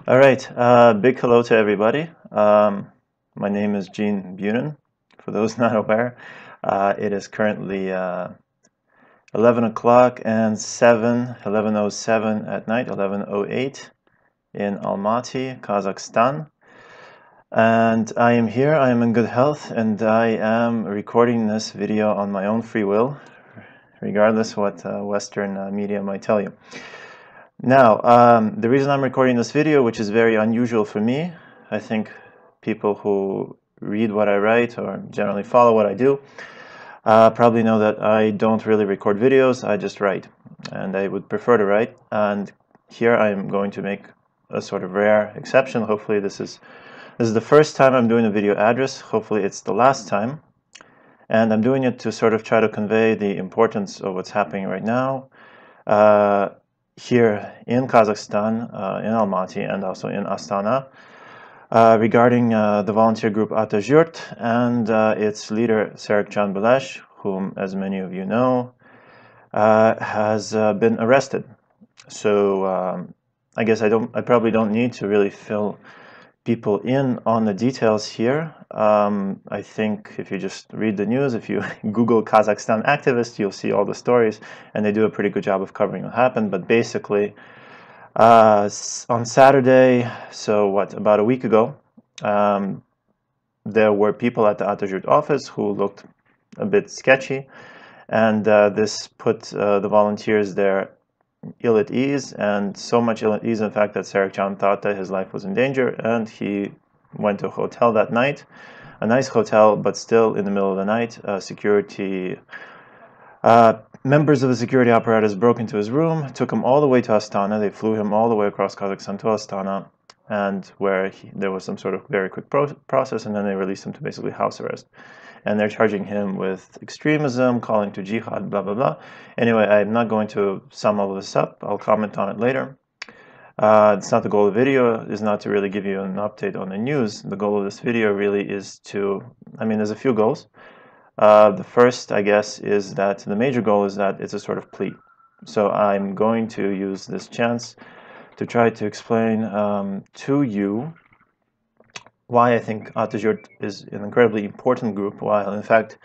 All right, big hello to everybody. My name is Gene Bunin. For those not aware, it is currently 11 o'clock and 11:07 at night, 11:08 in Almaty, Kazakhstan. And I am here, I am in good health, and I am recording this video on my own free will, regardless what Western media might tell you. Now, the reason I'm recording this video, which is very unusual for me, I think people who read what I write or generally follow what I do probably know that I don't really record videos, I just write. And I would prefer to write. And here I'm going to make a sort of rare exception. Hopefully this is the first time I'm doing a video address. Hopefully it's the last time. And I'm doing it to sort of try to convey the importance of what's happening right now here in Kazakhstan, in Almaty, and also in Astana, regarding the volunteer group Atajurt and its leader Serikjan Bilash, whom, as many of you know, has been arrested. So I guess I probably don't need to really fill people in on the details here. I think if you just read the news, if you Google Kazakhstan activists, you'll see all the stories, and they do a pretty good job of covering what happened. But basically, on Saturday, so what, about a week ago, there were people at the Atajurt office who looked a bit sketchy, and this put the volunteers there ill at ease, and so much ill at ease, in fact, that Serikjan thought that his life was in danger, and he went to a hotel that night, a nice hotel, but still in the middle of the night, members of the security apparatus broke into his room, took him all the way to Astana. They flew him all the way across Kazakhstan to Astana, and where there was some sort of very quick process, and then they released him to basically house arrest. And they're charging him with extremism, calling to jihad, blah, blah, blah. Anyway, I'm not going to sum all of this up. I'll comment on it later. It's not the goal of the video, is not to really give you an update on the news. The goal of this video really is to, there's a few goals. The first, I guess, is that the major goal is that it's a sort of plea. So I'm going to use this chance to try to explain to you why I think Atajurt is an incredibly important group, while in fact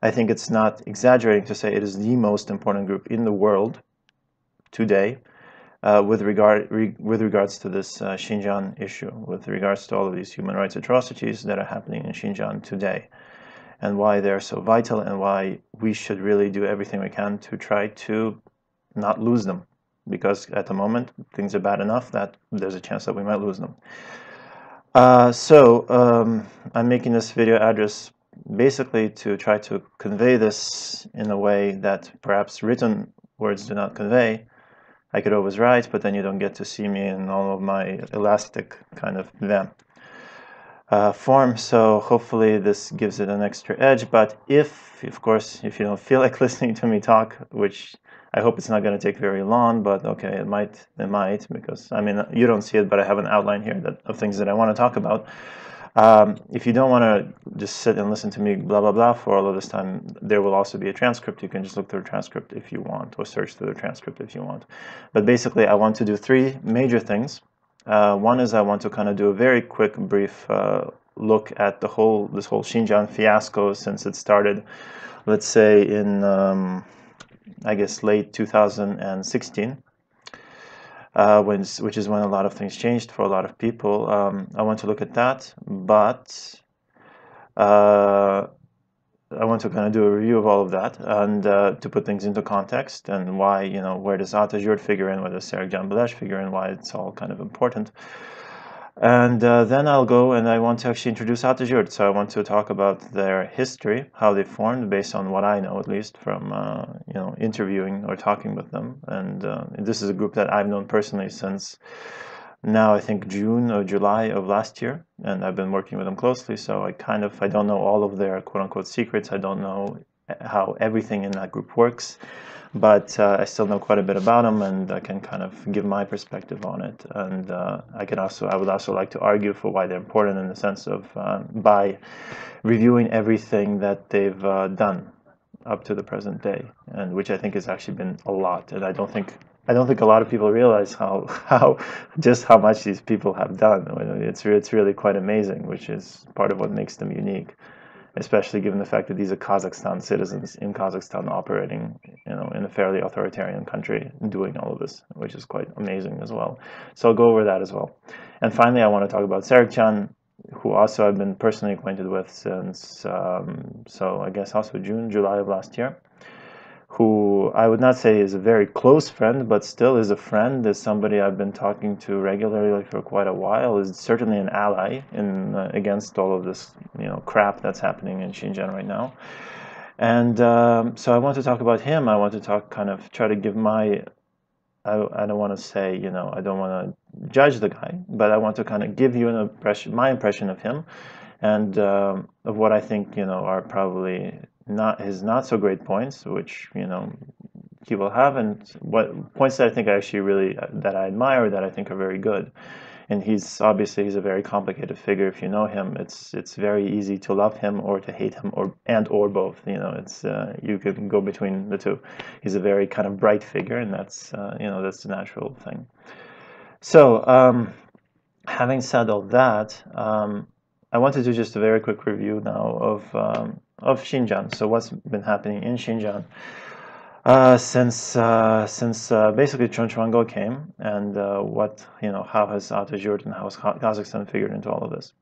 I think it's not exaggerating to say it is the most important group in the world today with regards to this Xinjiang issue, with regards to all of these human rights atrocities that are happening in Xinjiang today, and why they're so vital, and why we should really do everything we can to try to not lose them, because at the moment things are bad enough that there's a chance that we might lose them. I'm making this video address basically to try to convey this in a way that perhaps written words do not convey. I could always write, but then you don't get to see me in all of my elastic kind of form, so hopefully this gives it an extra edge. But of course, if you don't feel like listening to me talk, which I hope it's not going to take very long, but okay, it might, because you don't see it, but I have an outline here of things that I want to talk about. If you don't want to just sit and listen to me blah blah blah for all of this time, there will also be a transcript. You can just look through the transcript if you want, or search through the transcript if you want. But basically, I want to do three major things. One is I want to kind of do a very quick, brief look at this whole Xinjiang fiasco since it started, let's say in I guess late 2016, which is when a lot of things changed for a lot of people. I want to look at that, but I want to kind of do a review of all of that, and to put things into context, and why, where does Atajurt figure in, where does Serikjan Bilash figure in, why it's all kind of important. And then I'll go and I want to actually introduce Atajurt. So I want to talk about their history, how they formed, based on what I know, at least from interviewing or talking with them. And this is a group that I've known personally since now I think June or July of last year, and I've been working with them closely. So I don't know all of their quote-unquote secrets. I don't know how everything in that group works. But I still know quite a bit about them, and I can kind of give my perspective on it. And I would also like to argue for why they're important, in the sense of by reviewing everything that they've done up to the present day, and which I think has actually been a lot. And I I don't think a lot of people realize just how much these people have done. It's really quite amazing, which is part of what makes them unique, especially given the fact that these are Kazakhstan citizens in Kazakhstan operating, in a fairly authoritarian country, doing all of this, which is quite amazing as well. So I'll go over that as well. And finally, I want to talk about Serikjan, who also I've been personally acquainted with since, so I guess also July of last year, who I would not say is a very close friend, but still is a friend, is somebody I've been talking to regularly for quite a while, is certainly an ally in against all of this crap that's happening in Xinjiang right now. And so I want to talk about him. I want to try to give my, I don't want to say, I don't want to judge the guy, but I want to kind of give you my impression of him, and of what I think, are probably his not so great points, which, he will have, and what points that I think that I admire, that I think are very good. And he's a very complicated figure. If you know him, it's very easy to love him or to hate him, or both. You can go between the two. He's a very kind of bright figure, and that's that's the natural thing. So having said all that, I want to do just a very quick review now of Xinjiang. So what's been happening in Xinjiang since basically Chunchwango came, and how has Atajurt and how has Kazakhstan figured into all of this.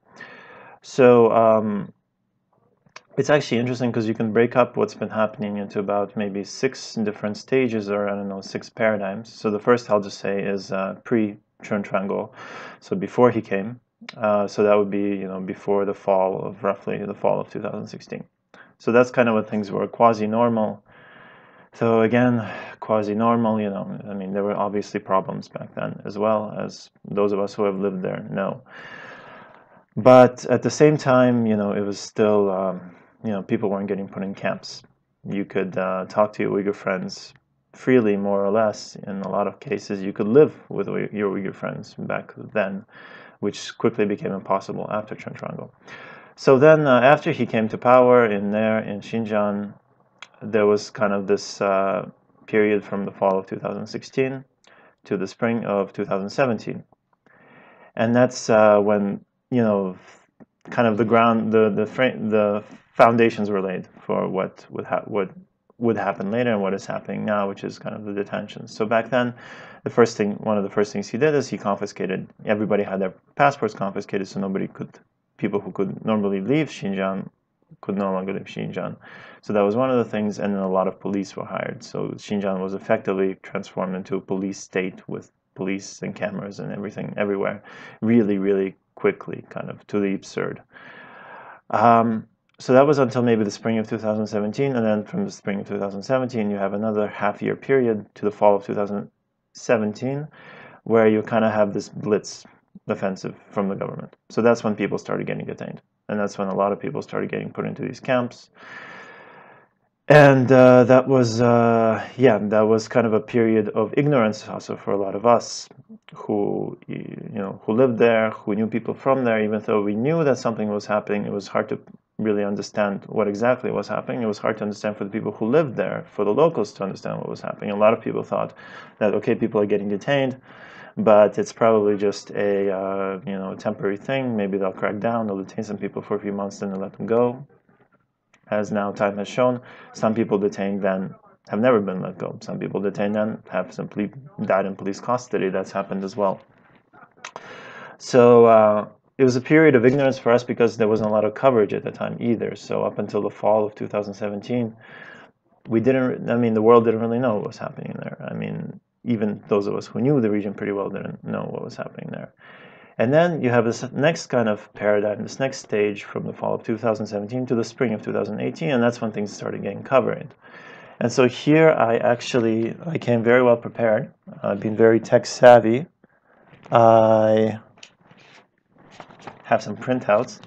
So it's actually interesting because you can break up what's been happening into about maybe 6 different stages, or I don't know, 6 paradigms. So the first I'll just say is pre-Chunchwango, so before he came. So that would be before roughly the fall of 2016. So that's kind of when things were quasi-normal. So again, quasi-normal, I mean, there were obviously problems back then, as well as those of us who have lived there know. But at the same time, it was still, people weren't getting put in camps. You could talk to your Uyghur friends freely, more or less. In a lot of cases, you could live with your Uyghur friends back then, which quickly became impossible after Chunchwango. So then, after he came to power in Xinjiang, there was kind of this period from the fall of 2016 to the spring of 2017, and that's when kind of the foundations were laid for what would happen later and what is happening now, which is kind of the detentions. So back then, one of the first things he did is he confiscated. Everybody had their passports confiscated, so people who could normally leave Xinjiang could no longer leave Xinjiang. So that was one of the things, and then a lot of police were hired. So Xinjiang was effectively transformed into a police state with police and cameras and everything everywhere, really, really quickly, kind of to the absurd. So that was until maybe the spring of 2017, and then from the spring of 2017, you have another half-year period to the fall of 2017, where you kind of have this blitz offensive from the government. So that's when people started getting detained. And that's when a lot of people started getting put into these camps. And that was kind of a period of ignorance also for a lot of us who lived there, who knew people from there. Even though we knew that something was happening, it was hard to really understand what exactly was happening. It was hard to understand for the people who lived there, for the locals to understand what was happening. A lot of people thought that, okay, people are getting detained, but it's probably just a temporary thing. Maybe they'll crack down, they'll detain some people for a few months, then they'll let them go. As now time has shown, some people detained then have never been let go. Some people detained then have simply died in police custody. That's happened as well. So it was a period of ignorance for us because there wasn't a lot of coverage at the time either. So up until the fall of 2017, the world didn't really know what was happening there. I mean, even those of us who knew the region pretty well didn't know what was happening there. And then you have this next kind of paradigm, this next stage from the fall of 2017 to the spring of 2018, and that's when things started getting covered. And so here I came very well prepared. I've been very tech savvy. I have some printouts.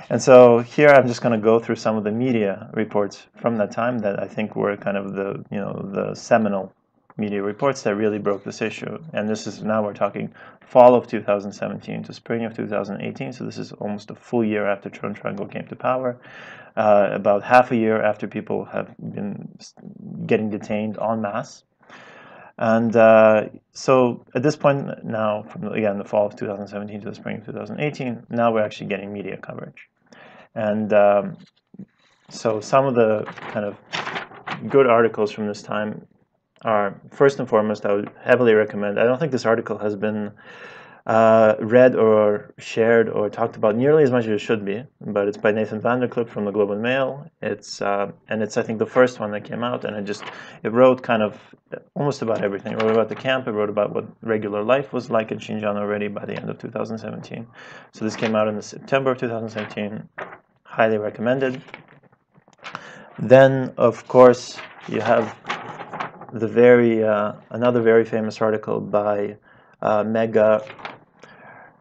And so here I'm just going to go through some of the media reports from that time that I think were kind of the seminal media reports that really broke this issue. And this is, now we're talking fall of 2017 to spring of 2018, so this is almost a full year after Chunchwango came to power, about half a year after people have been getting detained en masse. And so at this point now, from again the fall of 2017 to the spring of 2018, now we're actually getting media coverage. And so some of the kind of good articles from this time are, first and foremost, I would heavily recommend. I don't think this article has been read or shared or talked about nearly as much as it should be, but it's by Nathan Vanderclip from the Globe and Mail. It's and it's, I think, the first one that came out, and it wrote kind of almost about everything. It wrote about the camp. It wrote about what regular life was like in Xinjiang already by the end of 2017. So this came out in the September of 2017. Highly recommended. Then, of course, you have the another very famous article by Megha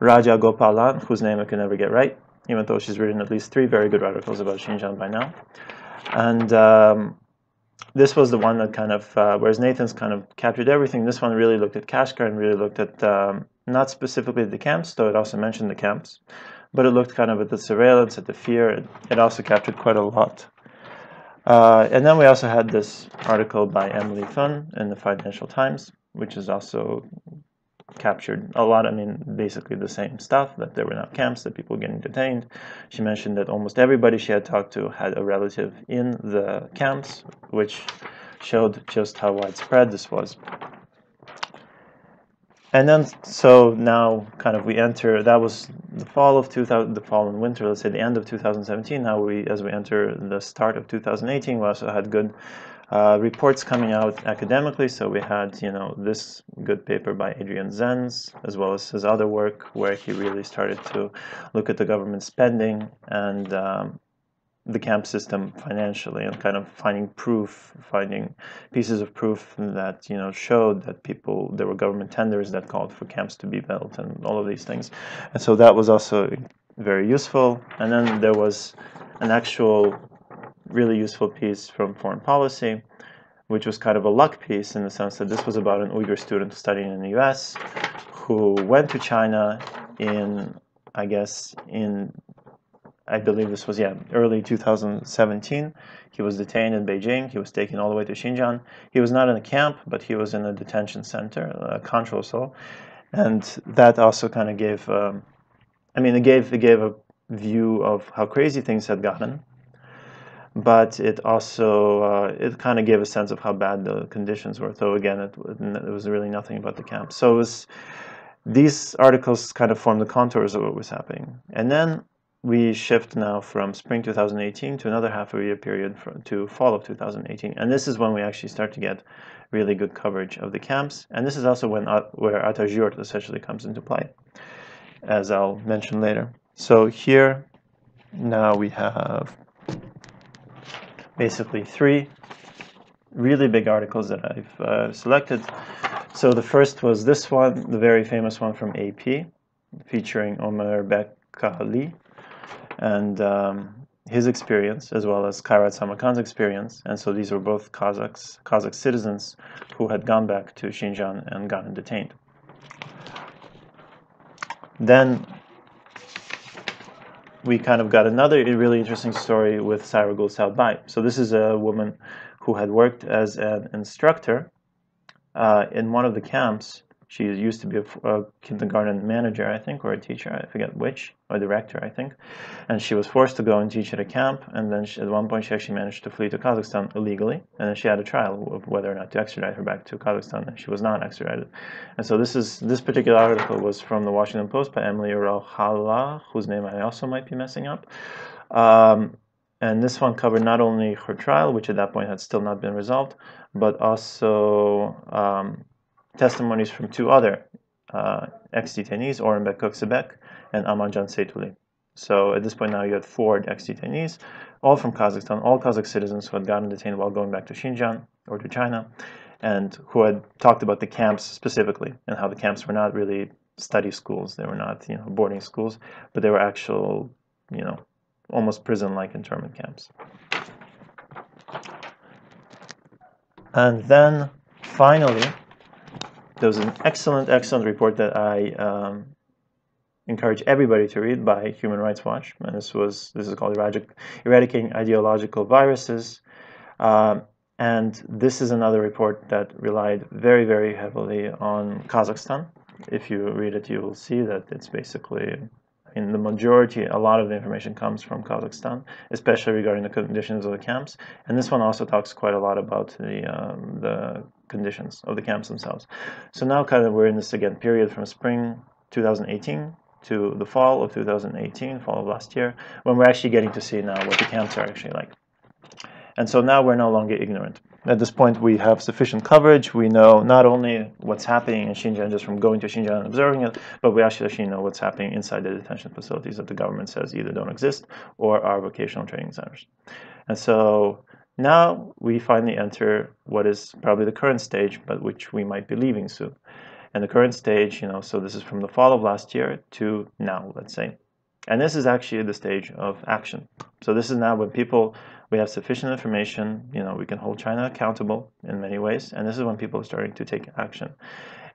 Rajagopalan, whose name I can never get right, even though she's written at least 3 very good articles about Xinjiang by now. And this was the one that kind of, whereas Nathan's kind of captured everything, this one really looked at Kashgar and really looked at, not specifically the camps, though it also mentioned the camps, but it looked kind of at the surveillance, at the fear. It also captured quite a lot. And then we also had this article by Emily Thun in the Financial Times, which is also captured a lot, I mean, basically the same stuff, that there were now camps, that people were getting detained. She mentioned that almost everybody she had talked to had a relative in the camps, which showed just how widespread this was. And then, so now kind of we enter, that was the fall of the fall and winter, let's say the end of 2017. Now as we enter the start of 2018, we also had good reports coming out academically. So we had, this good paper by Adrian Zenz, as well as his other work, where he really started to look at the government spending and the camp system financially, and kind of finding pieces of proof that showed that there were government tenders that called for camps to be built and all of these things. And so that was also very useful. And then there was an actual really useful piece from Foreign Policy, which was kind of a luck piece in the sense that this was about an Uyghur student studying in the US who went to China I believe this was, early 2017. He was detained in Beijing. He was taken all the way to Xinjiang. He was not in a camp, but he was in a detention center, a control cell. And that also kind of gave, it gave a view of how crazy things had gotten. But it also, it kind of gave a sense of how bad the conditions were. Though, again, it was really nothing about the camp. So these articles kind of formed the contours of what was happening. And then we shift now from spring 2018 to another half a year period to fall of 2018. And this is when we actually start to get really good coverage of the camps. And this is also where Atajurt essentially comes into play, as I'll mention later. So here, now we have basically 3 really big articles that I've selected. So the first was this one, the very famous one from AP, featuring Omar Bekali and his experience, as well as Kairat Samarkand's experience. And so these were both Kazakh citizens who had gone back to Xinjiang and gotten detained. Then we kind of got another really interesting story with Saira Gul Saudbai. So this is a woman who had worked as an instructor in one of the camps. She used to be a kindergarten manager, I think, or a teacher, I forget which, or director, I think. And she was forced to go and teach at a camp, and then at one point she actually managed to flee to Kazakhstan illegally, and then she had a trial of whether or not to extradite her back to Kazakhstan, and she was not extradited. And so this particular article was from the Washington Post by Emily Rauhala, whose name I also might be messing up. And this one covered not only her trial, which at that point had still not been resolved, but also testimonies from 2 other ex-detainees, Orhanbek Köksebek and Amanjan Seytuli. So at this point now you had 4 ex-detainees, all from Kazakhstan, all Kazakh citizens who had gotten detained while going back to Xinjiang or to China, and who had talked about the camps specifically, and how the camps were not really study schools. They were not, boarding schools, but they were actual, almost prison-like internment camps. And then finally, there was an excellent report that I encourage everybody to read by Human Rights Watch, and this is called Eradicating Ideological Viruses. And this is another report that relied very, very heavily on Kazakhstan. If you read it, you will see that it's basically, in the majority, a lot of the information comes from Kazakhstan, especially regarding the conditions of the camps. And this one also talks quite a lot about the conditions of the camps themselves. So now kind of we're in this, again, period from spring 2018 to the fall of 2018, fall of last year, when we're actually getting to see now what the camps are actually like. And so now we're no longer ignorant. At this point, we have sufficient coverage. We know not only what's happening in Xinjiang just from going to Xinjiang and observing it, but we actually know what's happening inside the detention facilities that the government says either don't exist or are vocational training centers. And so now we finally enter what is probably the current stage, but which we might be leaving soon. And the current stage, so this is from the fall of last year to now, let's say. And this is actually the stage of action. So this is now when we have sufficient information, we can hold China accountable in many ways, and this is when people are starting to take action.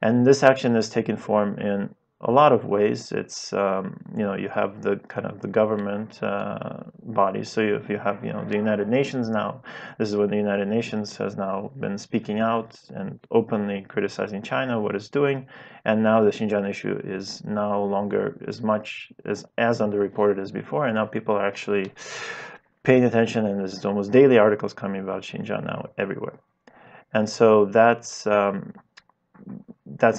And this action is taking form in a lot of ways. It's, you have the kind of the government bodies. So if you have, the United Nations now, this is when the United Nations has now been speaking out and openly criticizing China, what it's doing. And now the Xinjiang issue is no longer as much as underreported as before. And now people are actually paying attention, and there's almost daily articles coming about Xinjiang now everywhere. And so that's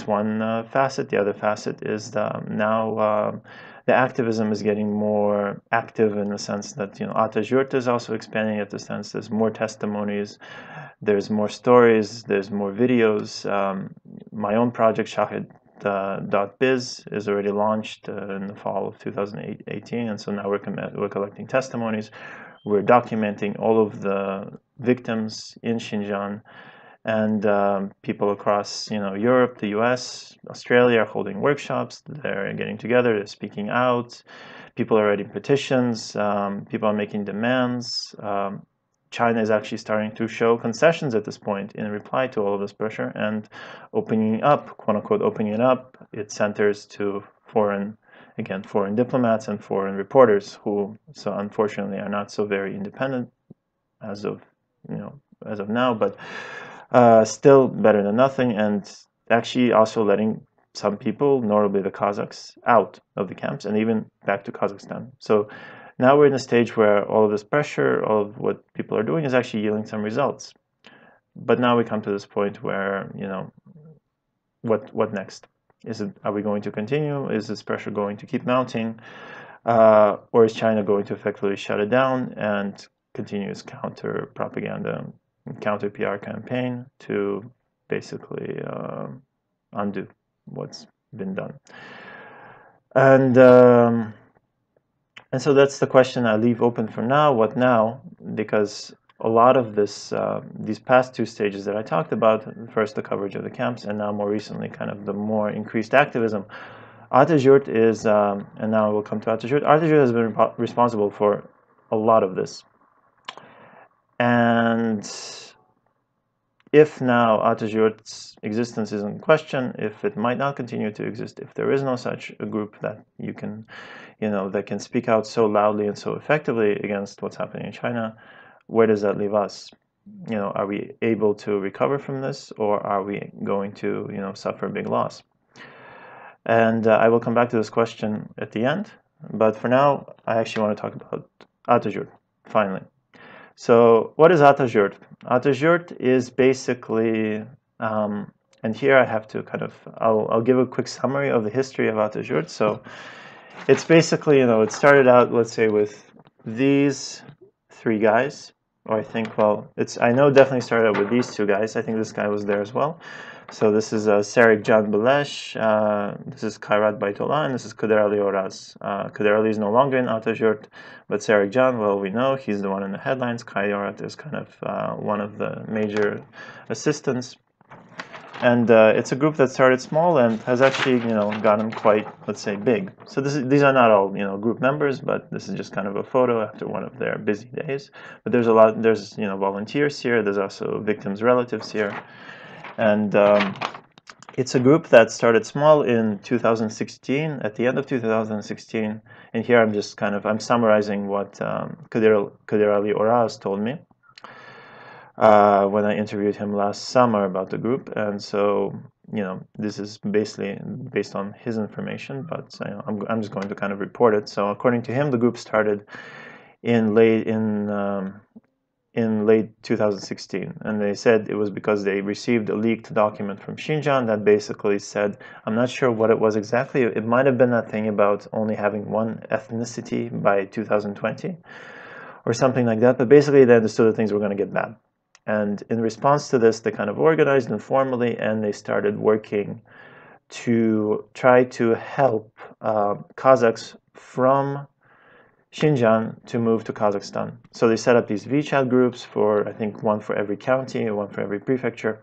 one facet. The other facet is now the activism is getting more active in the sense that Atajurt is also expanding at the sense there's more testimonies, there's more stories, there's more videos. My own project, Shahid.biz, is already launched in the fall of 2018, and so now we're collecting testimonies. We're documenting all of the victims in Xinjiang, and people across Europe, the US, Australia are holding workshops. They're getting together, they're speaking out. People are writing petitions. People are making demands. China is actually starting to show concessions at this point in reply to all of this pressure and opening up, quote unquote, opening it up its centers to foreign diplomats and foreign reporters who, so unfortunately, are not so very independent as of now, but still better than nothing, and actually also letting some people, notably the Kazakhs, out of the camps and even back to Kazakhstan. So now we're in a stage where all of this pressure, all of what people are doing is actually yielding some results. But now we come to this point where, what next? Are we going to continue? Is this pressure going to keep mounting? Or is China going to effectively shut it down and continue its counter propaganda, counter PR campaign to basically undo what's been done? And so that's the question I leave open for now. What now? Because a lot of this, these past two stages that I talked about, first the coverage of the camps, and now more recently kind of the more increased activism, Atajurt is, and now we'll come to Atajurt. Atajurt has been responsible for a lot of this. And if now Atajurt's existence is in question, if it might not continue to exist, if there is no such a group that you can, that can speak out so loudly and so effectively against what's happening in China, where does that leave us? Are we able to recover from this, or are we going to, suffer a big loss? And I will come back to this question at the end. But for now, I actually want to talk about Atajurt, finally. So what is Atajurt? Atajurt is basically, and here I have to kind of, I'll give a quick summary of the history of Atajurt. So it's basically, it started out, let's say, with these three guys. Or I think, I know it definitely started out with these two guys. I think this guy was there as well. So this is Serikjan Bilash, this is Kairat Baitullah, and this is Kader Ali Oraz. Kader Ali is no longer in Atajurt, but Serikjan, well, we know he's the one in the headlines. Kairat is kind of one of the major assistants. And it's a group that started small and has actually, gotten quite, let's say, big. So these are not all, group members, but this is just kind of a photo after one of their busy days. But there's volunteers here. There's also victims' relatives here. And it's a group that started small in 2016, at the end of 2016. And here I'm just I'm summarizing what Kader Ali Oraz told me. when I interviewed him last summer about the group. And so, you know, this is basically based on his information, but you know, I'm just going to kind of report it. So according to him, the group started in late 2016, and they said it was because they received a leaked document from Xinjiang that basically said, I'm not sure what it was exactly, it might have been that thing about only having one ethnicity by 2020 or something like that, but basically they understood that things were going to get bad. And in response to this, they kind of organized informally, and they started working to try to help Kazakhs from Xinjiang to move to Kazakhstan. So they set up these WeChat groups for, I think, one for every county, one for every prefecture.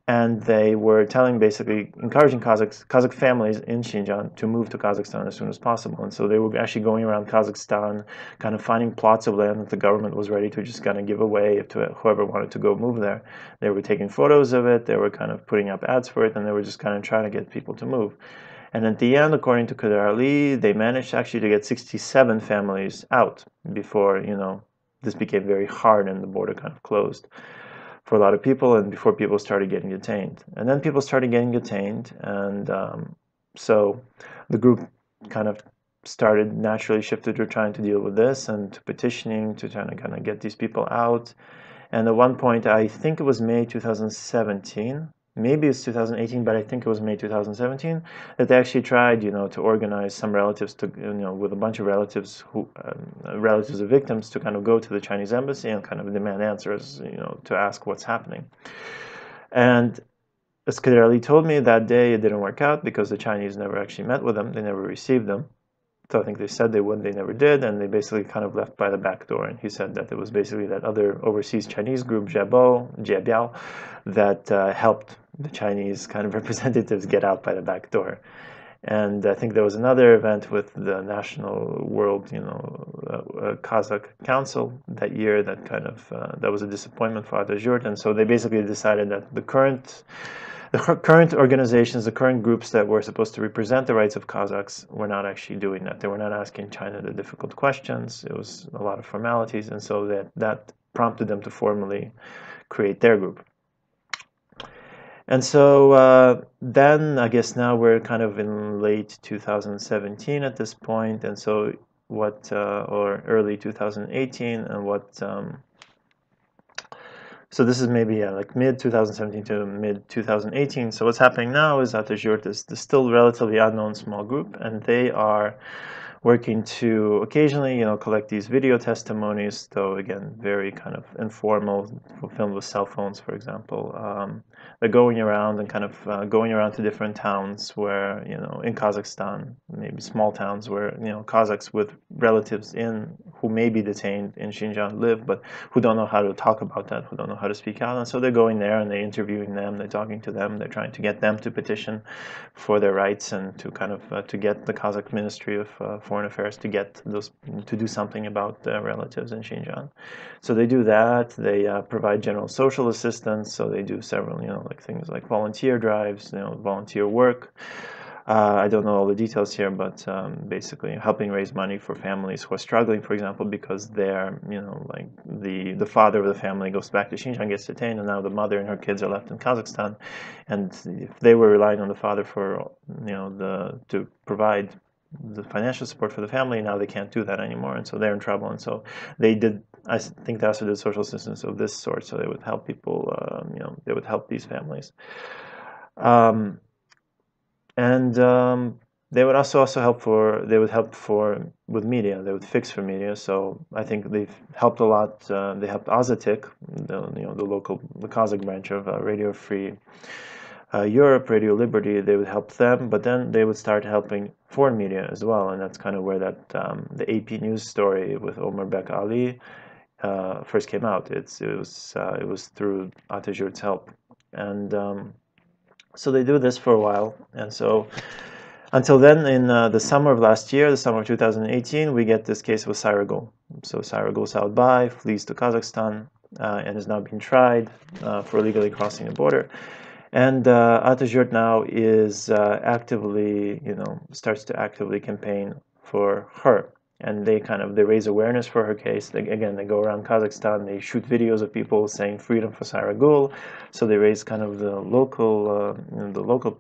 And they were basically encouraging Kazakh families in Xinjiang to move to Kazakhstan as soon as possible. And so they were actually going around Kazakhstan, kind of finding plots of land that the government was ready to just kind of give away to whoever wanted to go move there. They were taking photos of it, they were kind of putting up ads for it, and they were just kind of trying to get people to move. And at the end, according to Kader Ali, they managed actually to get 67 families out before, you know, this became very hard and the border kind of closed for a lot of people, and before people started getting detained. And then people started getting detained, and so the group kind of started naturally shifted to trying to deal with this and to petitioning, to trying to kind of get these people out. And at one point, I think it was May 2017, maybe it's 2018, but I think it was May 2017, that they actually tried, you know, to organize some relatives to, you know, with a bunch of relatives who, relatives of victims, to kind of go to the Chinese embassy and kind of demand answers, you know, to ask what's happening. And as Kader Ali told me, that day it didn't work out because the Chinese never actually met with them, they never received them. So I think they said they would, they never did, and they basically kind of left by the back door. And he said that it was basically that other overseas Chinese group, Jiabiao, that helped the Chinese kind of representatives get out by the back door. And I think there was another event with the National World, you know, Kazakh Council that year that kind of, that was a disappointment for Atajurt. And so they basically decided that the current organizations, the current groups that were supposed to represent the rights of Kazakhs were not actually doing that. They were not asking China the difficult questions. It was a lot of formalities. And so that prompted them to formally create their group. And so then I guess now we're kind of in late 2017 at this point, and so what, or early 2018, and what, so this is maybe like mid 2017 to mid 2018. So what's happening now is Atajurt is still relatively unknown small group, and they are working to occasionally, you know, collect these video testimonies, though again, very kind of informal, filmed with cell phones, for example. They're going around and kind of going around to different towns where, you know, in Kazakhstan, maybe small towns where, you know, Kazakhs with relatives who may be detained in Xinjiang live, but who don't know how to talk about that, who don't know how to speak out. And so they're going there and they're interviewing them, they're talking to them, they're trying to get them to petition for their rights and to kind of to get the Kazakh Ministry of Foreign Affairs to get those, to do something about their relatives in Xinjiang. So they do that. They provide general social assistance. So they do several, you know, like things like volunteer drives, you know, volunteer work. I don't know all the details here, but basically helping raise money for families who are struggling, for example, because they're, you know, like the father of the family goes back to Xinjiang, gets detained, and now the mother and her kids are left in Kazakhstan. And if they were relying on the father for, you know, to provide the financial support for the family, now they can't do that anymore, and so they're in trouble. And so they did, I think they also did social assistance of this sort, so they would help people, you know, they would help these families. They would also help with media. They would fix for media. So I think they've helped a lot. They helped Azatik, the Kazakh branch of Radio Free Europe, Radio Liberty. They would help them, but then they would start helping foreign media as well, and that's kind of where that the AP News story with Omar Bek Ali first came out. It was through Atajurt's help, and so they do this for a while, and so until then, in the summer of last year, the summer of 2018, we get this case with Sairagul. So Sairagul Saudbay flees to Kazakhstan and is now being tried for illegally crossing the border. And Atajurt now is actively, you know, starts to actively campaign for her. and they raise awareness for her case. Again, they go around Kazakhstan, they shoot videos of people saying freedom for Saragul, so they raise kind of the local,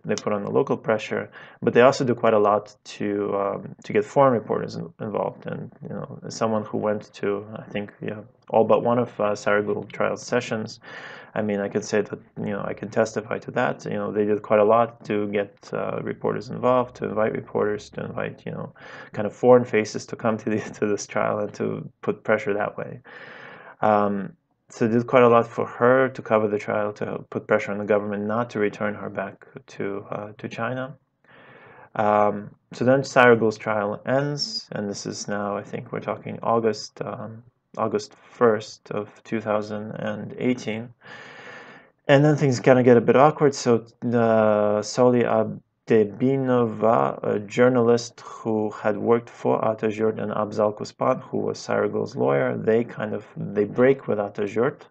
they put on the local pressure, but they also do quite a lot to get foreign reporters involved. And as someone who went to, I think, all but one of Saragul trial sessions, I mean, I could say that, I can testify to that. They did quite a lot to get reporters involved, to invite reporters, to invite, kind of foreign faces to come to this trial and to put pressure that way. So they did quite a lot for her to cover the trial, to put pressure on the government not to return her back to China. So then Saragul's trial ends, and this is now, I think we're talking August 1st of 2018. And then things kind of get a bit awkward. So Sauli Abdebinova, a journalist who had worked for Atajurt, and Abzal Kuspan, who was Saragul's lawyer, they break with Atajurt.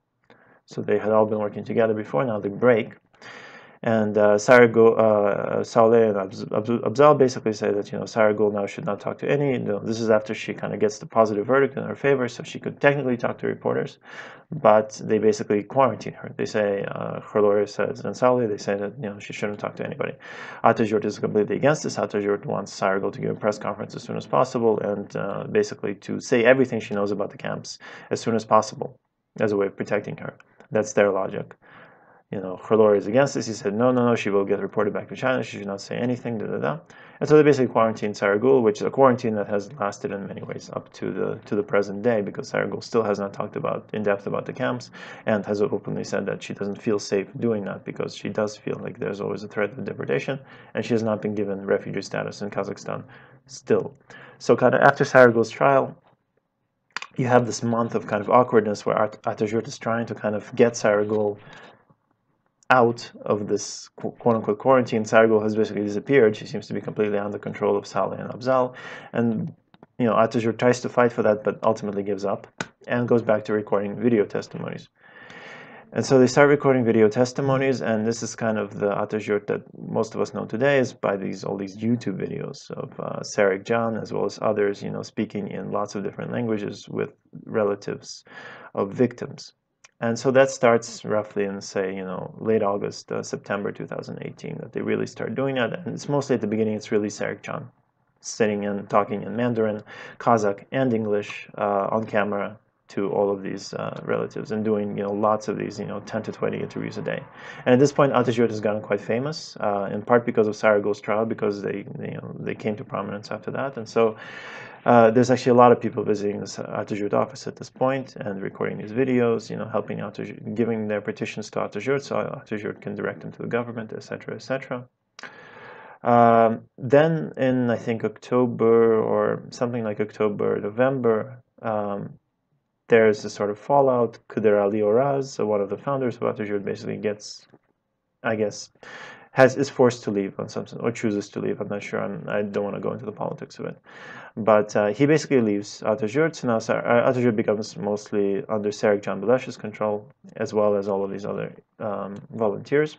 So they had all been working together before, now they break. And Saragul, Sauleh and Abzal basically say that Saragul now should not talk to any. This is after she kind of gets the positive verdict in her favor, so she could technically talk to reporters, but they basically quarantine her. They say her lawyer says, and Sauleh, they say that she shouldn't talk to anybody. Atajurt is completely against this. Atajurt wants Saragul to give a press conference as soon as possible, and basically to say everything she knows about the camps as soon as possible, as a way of protecting her. That's their logic. Her lawyer is against this. He said, no, she will get reported back to China. She should not say anything, And so they basically quarantined Saragul, which is a quarantine that has lasted in many ways up to the present day, because Saragul still has not talked in depth about the camps, and has openly said that she doesn't feel safe doing that, because she does feel like there's always a threat of deportation, and she has not been given refugee status in Kazakhstan still. So kind of after Saragul's trial, you have this month of kind of awkwardness where Atajurt is trying to kind of get Saragul out of this quote-unquote quarantine. Saragul has basically disappeared. She seems to be completely under control of Saleh and Abzal, and Atajurt tries to fight for that, but ultimately gives up and goes back to recording video testimonies. And so they start recording video testimonies, and this is kind of the Atajurt that most of us know today, is by all these YouTube videos of Serikjan, as well as others, speaking in lots of different languages with relatives of victims. And so that starts roughly in, say, late August, September 2018, that they really start doing that. And it's mostly at the beginning, it's really Serikjan sitting and talking in Mandarin, Kazakh, and English on camera to all of these relatives, and doing lots of these 10 to 20 interviews a day. And at this point, Atajurt has gotten quite famous, in part because of Saragul's trial, because they came to prominence after that. And so there's actually a lot of people visiting this Atajurt office at this point and recording these videos, helping Atajurt, giving their petitions to Atajurt, so Atajurt can direct them to the government, etc., etc. Then in, I think, October or something like October, November, there's a sort of fallout. Kuder Ali Oraz, so one of the founders of Atajurt, basically gets, I guess, is forced to leave on something, or chooses to leave. I'm not sure. I don't want to go into the politics of it. But he basically leaves Atajurt. So now Atajurt becomes mostly under Serikjan Bilash's control, as well as all of these other volunteers.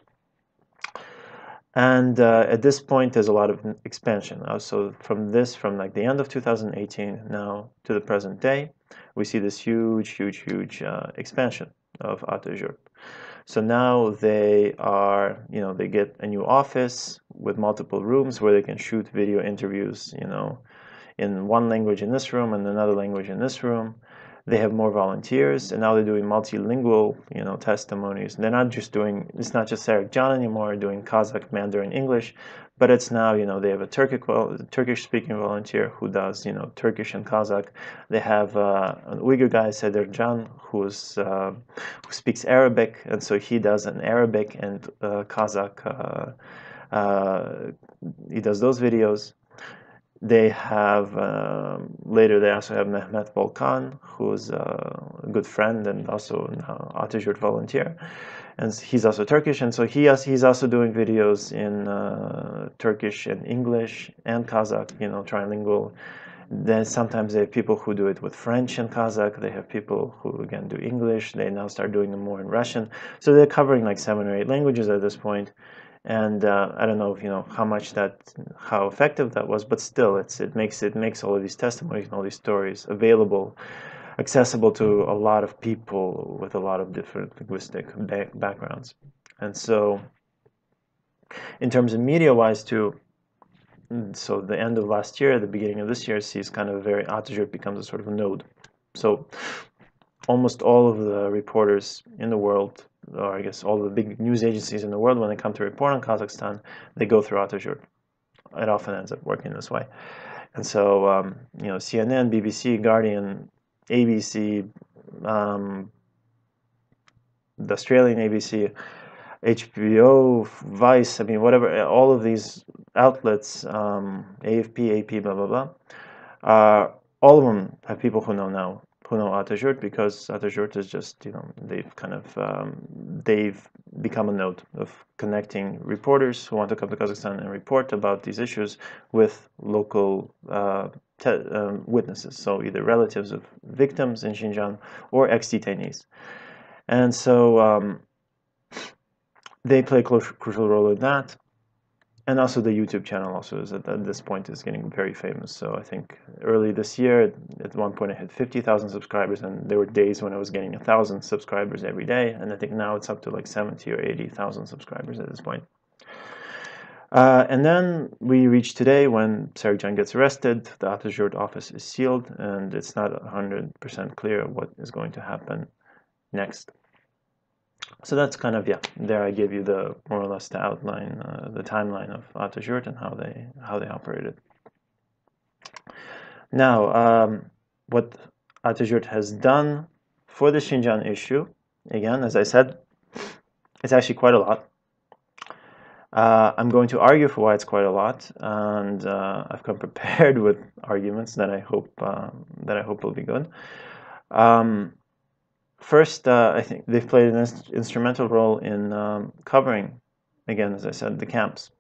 And at this point, there's a lot of expansion. So from like the end of 2018 now to the present day, we see this huge expansion of Atajurt. So now they are, they get a new office with multiple rooms where they can shoot video interviews, in one language in this room and another language in this room. They have more volunteers, and now they're doing multilingual, testimonies. They're not just doing, it's not just Serikjan anymore doing Kazakh, Mandarin, English, but it's now, they have a Turkish-speaking volunteer who does, Turkish and Kazakh. They have an Uyghur guy, Serikjan, who speaks Arabic, and so he does an Arabic and Kazakh. He does those videos. They have, later they also have Mehmet Volkan, who's a good friend and also an Atajurt volunteer. And he's also Turkish, and so he's also doing videos in Turkish and English and Kazakh, trilingual. Then sometimes they have people who do it with French and Kazakh. They have people who, again, do English. They now start doing them more in Russian. So they're covering like 7 or 8 languages at this point. And I don't know if you know how effective that was, but still, it makes all of these testimonies and all these stories available, accessible to a lot of people with a lot of different linguistic backgrounds. And so, in terms of media-wise too, so the end of last year, the beginning of this year sees kind of Atajurt becomes a sort of a node. So almost all of the reporters in the world, or I guess all the big news agencies in the world, when they come to report on Kazakhstan, they go through Atajurt. It often ends up working this way. And so, you know, CNN, BBC, Guardian, ABC, the Australian ABC, HBO, Vice, I mean, whatever, all of these outlets, AFP, AP, blah, blah, blah, all of them have people who know Atajurt, because Atajurt is just, you know, they've become a node of connecting reporters who want to come to Kazakhstan and report about these issues with local witnesses, so either relatives of victims in Xinjiang or ex-detainees. And so they play a crucial role in that. And also the YouTube channel also is at this point is getting very famous. So I think early this year, at one point I had 50,000 subscribers, and there were days when I was getting 1,000 subscribers every day. And I think now it's up to like 70 or 80,000 subscribers at this point. And then we reach today when Serikjan gets arrested, the Atajurt office is sealed, and it's not 100% clear what is going to happen next. So that's kind of, yeah, there I give you the more or less the outline, the timeline of Atajurt and how they operated. Now, what Atajurt has done for the Xinjiang issue, again, as I said, it's actually quite a lot. I'm going to argue for why it's quite a lot, and I've come prepared with arguments that I hope will be good. First, I think they've played an instrumental role in covering, again, as I said, the camps.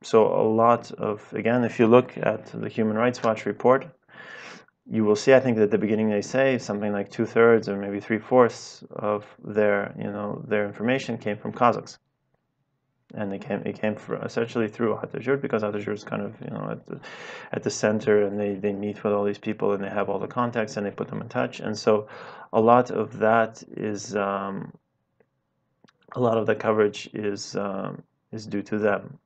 So a lot of, again, if you look at the Human Rights Watch report, you will see, I think, that at the beginning they say something like 2/3 or maybe 3/4 of their information came from Kazakhs. And it came essentially through Atajurt, because Atajurt is kind of, you know, at the center, and they meet with all these people, and they have all the contacts, and they put them in touch. And so a lot of that is a lot of the coverage is due to them.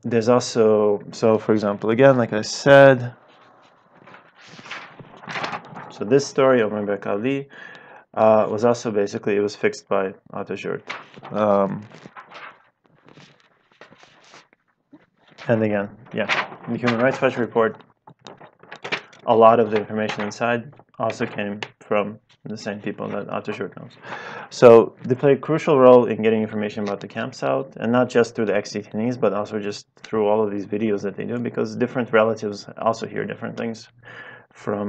There's also, so for example, again, like I said, so this story of Rebecca Ali was also basically, it was fixed by Atajurt. And again, yeah, the Human Rights Watch report, a lot of the information inside also came from the same people that Atajurt knows. So they play a crucial role in getting information about the camps out, and not just through the ex-detainees, but also just through all of these videos that they do, because different relatives also hear different things from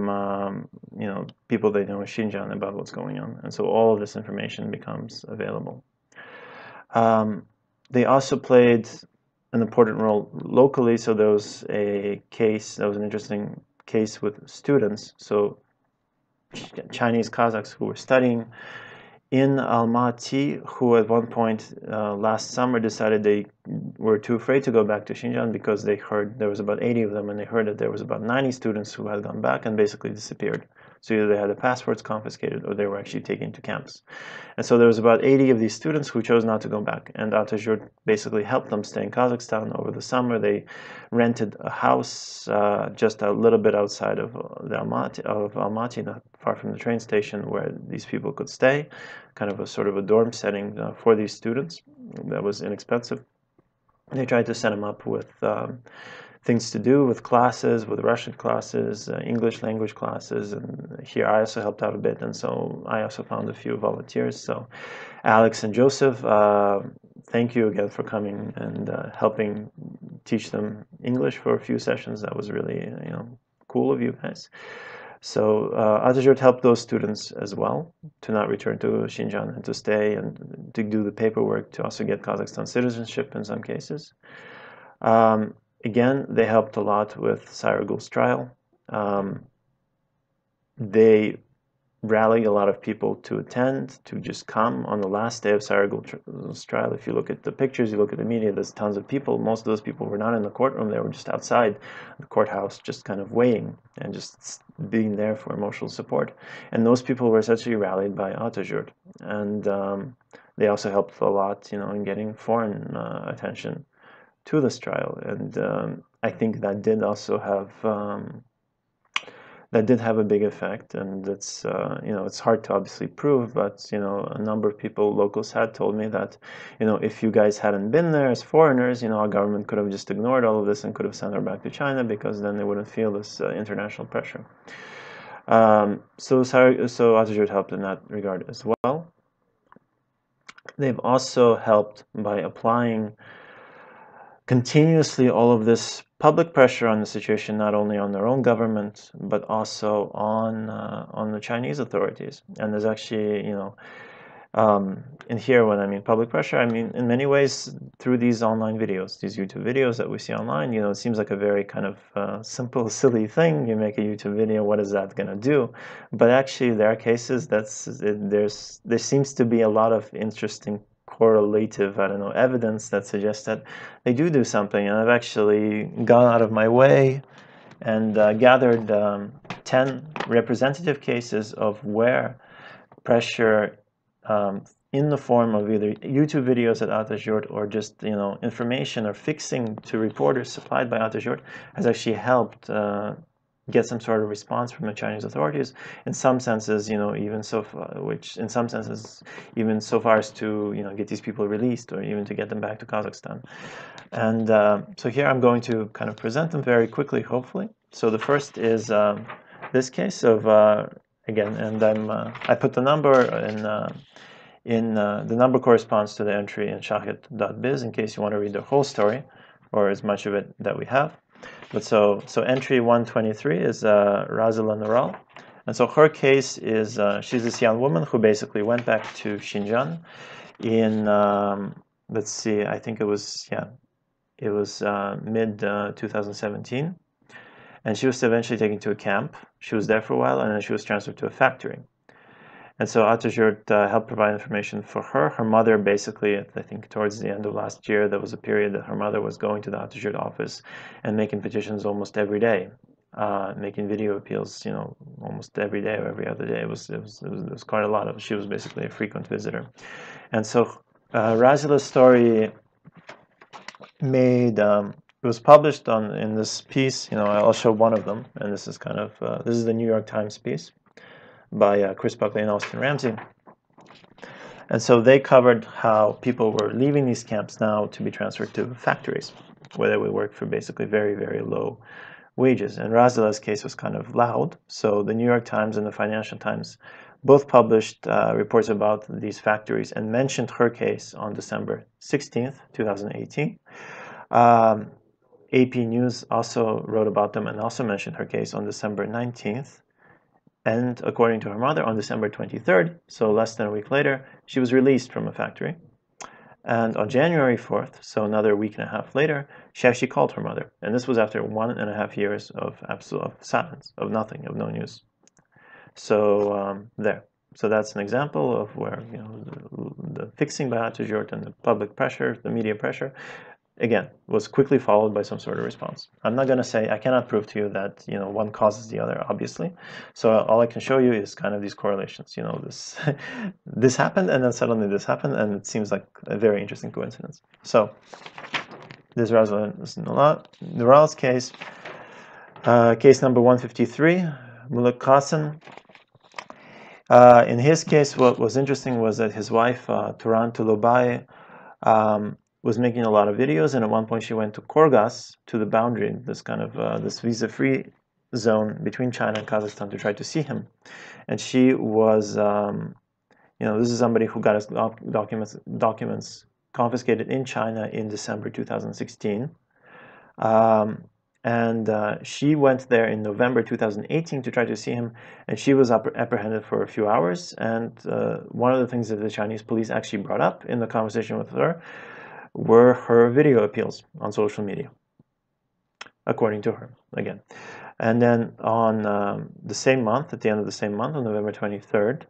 you know, people they know in Xinjiang about what's going on, and so all of this information becomes available. They also played an important role locally. So there was a case, that was an interesting case with students, so Chinese Kazakhs who were studying in Almaty, who at one point last summer decided they were too afraid to go back to Xinjiang, because they heard there was about 80 of them, and they heard that there was about 90 students who had gone back and basically disappeared. So either they had their passports confiscated, or they were actually taken to camps. And so there was about 80 of these students who chose not to go back, and Atajurt basically helped them stay in Kazakhstan over the summer. They rented a house just a little bit outside of Almaty, not far from the train station, where these people could stay, kind of a sort of a dorm setting for these students that was inexpensive. They tried to set them up with things to do, with classes, with Russian classes, English language classes, and here I also helped out a bit, and so I also found a few volunteers. So Alex and Joseph, thank you again for coming and helping teach them English for a few sessions. That was really, you know, cool of you guys. So Atajurt helped those students as well to not return to Xinjiang and to stay and to do the paperwork to also get Kazakhstan citizenship in some cases. Again, they helped a lot with Sayragul's trial. They rally a lot of people to attend, to just come on the last day of Serikjan's trial. If you look at the pictures, you look at the media, there's tons of people. Most of those people were not in the courtroom, they were just outside the courthouse, just kind of waiting and just being there for emotional support. And those people were essentially rallied by Atajurt. And they also helped a lot, you know, in getting foreign attention to this trial. And I think that did also have a big effect, and it's you know, it's hard to obviously prove, but you know, a number of people, locals, had told me that, you know, if you guys hadn't been there as foreigners, you know, our government could have just ignored all of this and could have sent her back to China, because then they wouldn't feel this international pressure. So Atajurt helped in that regard as well. They've also helped by applying continuously all of this public pressure on the situation, not only on their own government, but also on the Chinese authorities. And there's actually, you know, in here, when I mean public pressure, I mean in many ways through these online videos, these YouTube videos that we see online. You know, it seems like a very kind of simple, silly thing. You make a YouTube video, what is that going to do? But actually, there are cases there seems to be a lot of interesting correlative, I don't know, evidence that suggests that they do something. And I've actually gone out of my way and gathered 10 representative cases of where pressure in the form of either YouTube videos at Atajurt or just, you know, information or fixing to reporters supplied by Atajurt has actually helped get some sort of response from the Chinese authorities. In some senses, you know, even so far, which in some senses even so far as to, you know, get these people released or even to get them back to Kazakhstan. And so here I'm going to kind of present them very quickly, hopefully. So the first is this case of again, and I put the number in the number corresponds to the entry in shahid.biz in case you want to read the whole story or as much of it that we have. But so entry 123 is Razila Nural. And so her case is, she's this young woman who basically went back to Xinjiang in, let's see, I think it was, yeah, it was mid 2017. And she was eventually taken to a camp. She was there for a while, and then she was transferred to a factory. And so Atajurt helped provide information for her. Her mother, basically, I think towards the end of last year, there was a period that her mother was going to the Atajurt office and making petitions almost every day, making video appeals, you know, almost every day or every other day. It was quite a lot of. She was basically a frequent visitor. And so Razila's story made. It was published in this piece. You know, I'll show one of them, and this is kind of this is the New York Times piece by Chris Buckley and Austin Ramsey. And so they covered how people were leaving these camps now to be transferred to factories where they would work for basically very, very low wages. And Razila's case was kind of loud. So the New York Times and the Financial Times both published reports about these factories and mentioned her case on December 16th, 2018. AP News also wrote about them and also mentioned her case on December 19th. And according to her mother, on December 23rd, so less than a week later, she was released from a factory. And on January 4th, so another week and a half later, she actually called her mother. And this was after 1.5 years of absolute silence, of nothing, of no news. So there. So that's an example of where, you know, the fixing by Atajurt and the public pressure, the media pressure, again, was quickly followed by some sort of response. I'm not going to say, I cannot prove to you that, you know, one causes the other, obviously. So all I can show you is kind of these correlations. You know, this happened, and then suddenly this happened, and it seems like a very interesting coincidence. So this is Nural's case, case number 153, Muluk Qasim. In his case, what was interesting was that his wife, Turan Tulubai, was making a lot of videos, and at one point she went to Korgas, to the boundary, this kind of this visa-free zone between China and Kazakhstan, to try to see him. And she was, you know, this is somebody who got his documents confiscated in China in December 2016. She went there in November 2018 to try to see him, and she was apprehended for a few hours. And one of the things that the Chinese police actually brought up in the conversation with her were her video appeals on social media, according to her, again. And then on the same month, at the end of the same month, on November 23rd,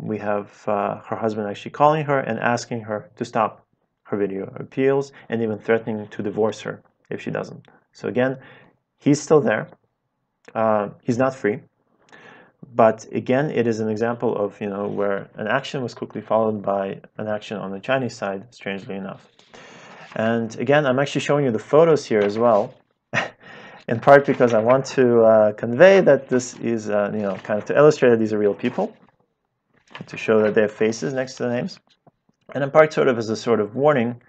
we have her husband actually calling her and asking her to stop her video appeals and even threatening to divorce her if she doesn't. So again, he's still there. He's not free. But again, it is an example of, where an action was quickly followed by an action on the Chinese side, strangely enough. And again, I'm actually showing you the photos here as well, in part because I want to convey that this is, kind of to illustrate that these are real people, to show that they have faces next to the names, and in part sort of as a sort of warning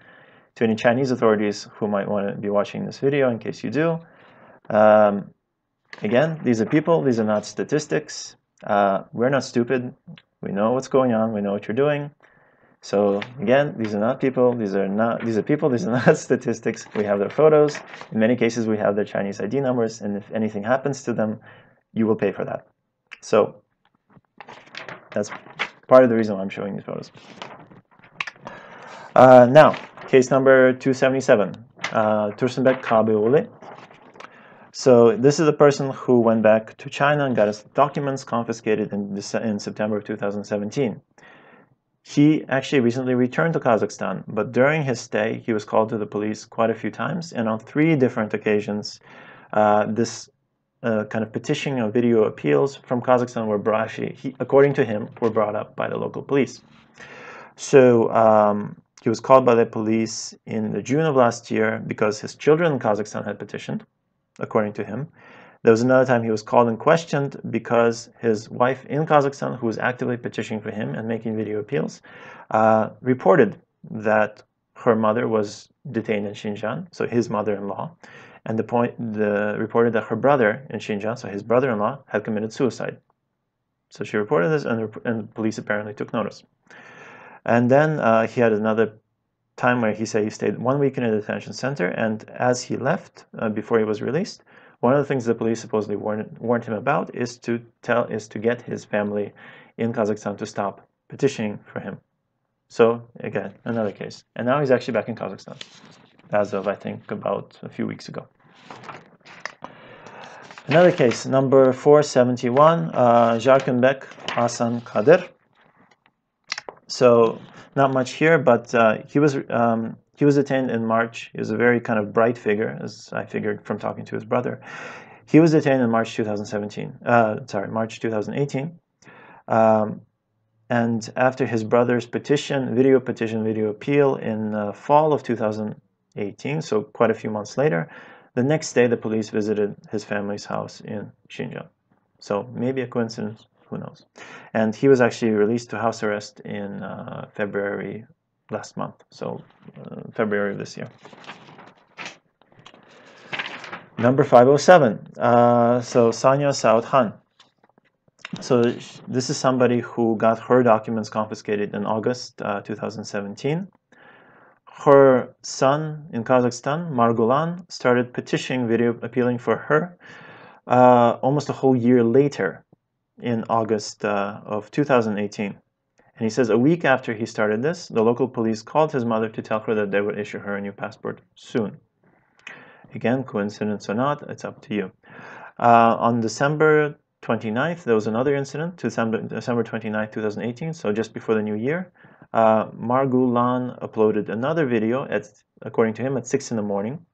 to any Chinese authorities who might want to be watching this video, in case you do. Again, these are people, these are not statistics. We're not stupid. We know what's going on, we know what you're doing. So again, these are not people, these are people, these are not statistics. We have their photos. In many cases, we have their Chinese ID numbers, and if anything happens to them, you will pay for that. So that's part of the reason why I'm showing these photos. Now, case number 277, Tursunbek Kabioli. So this is a person who went back to China and got his documents confiscated in September of 2017. He actually recently returned to Kazakhstan, but during his stay, he was called to the police quite a few times, and on 3 different occasions, this kind of petitioning of video appeals from Kazakhstan were according to him, were brought up by the local police. So he was called by the police in June of last year because his children in Kazakhstan had petitioned, according to him. There was another time he was called and questioned because his wife in Kazakhstan, who was actively petitioning for him and making video appeals, reported that her mother was detained in Xinjiang, so his mother-in-law, and reported that her brother in Xinjiang, so his brother-in-law, had committed suicide. So she reported this, and the police apparently took notice. And then he had another time where he said he stayed 1 week in a detention center, and as he left, before he was released, one of the things the police supposedly warned him about is to get his family in Kazakhstan to stop petitioning for him. So again, another case. And now he's actually back in Kazakhstan, as of, I think, about a few weeks ago. Another case, number 471, Jarkenbek Hasan Kadir. So not much here, but he was detained in March. He was a very kind of bright figure, as I figured from talking to his brother. He was detained in March 2018. And after his brother's video appeal in fall of 2018, so quite a few months later, the next day the police visited his family's house in Xinjiang. So maybe a coincidence, who knows. And he was actually released to house arrest in February last month, so February of this year. Number 507, so Sanya Saud Khan. So this is somebody who got her documents confiscated in August 2017. Her son in Kazakhstan, Margulan, started petitioning video appealing for her almost a whole year later, in August of 2018. And he says a week after he started this, the local police called his mother to tell her that they would issue her a new passport soon. Again, coincidence or not, it's up to you. On December 29th, there was another incident, December 29th, 2018, so just before the new year. Margulan uploaded another video, according to him, at 6 in the morning.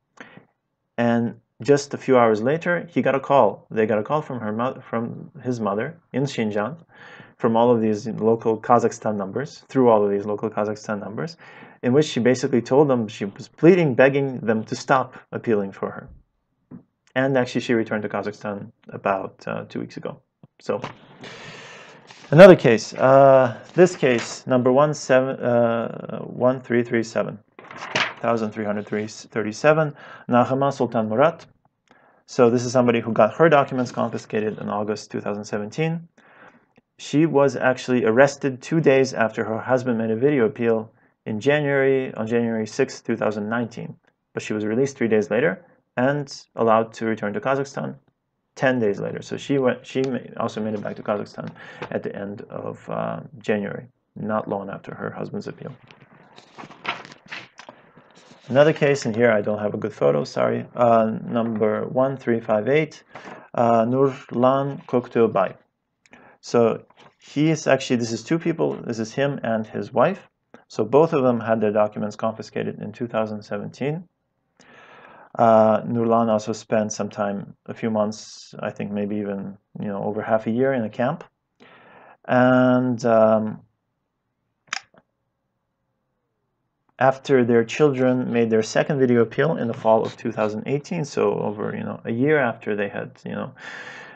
And just a few hours later, he got a call. They got a call from his mother in Xinjiang, from all of these local Kazakhstan numbers, through all of these local Kazakhstan numbers, in which she basically told them, she was pleading, begging them to stop appealing for her. And actually, she returned to Kazakhstan about 2 weeks ago. So, another case. This case, number 1337. 1337, Nahama Sultan Murat. So this is somebody who got her documents confiscated in August 2017. She was actually arrested 2 days after her husband made a video appeal on January 6, 2019. But she was released 3 days later and allowed to return to Kazakhstan 10 days later. So she also made it back to Kazakhstan at the end of January, not long after her husband's appeal. Another case, and here I don't have a good photo, sorry. Number 1358, Nurlan Koktuobay. So he is actually, this is two people, this is him and his wife. So both of them had their documents confiscated in 2017. Nurlan also spent some time, a few months, I think maybe even, over half a year in a camp. And after their children made their second video appeal in the fall of 2018, so over a year after they had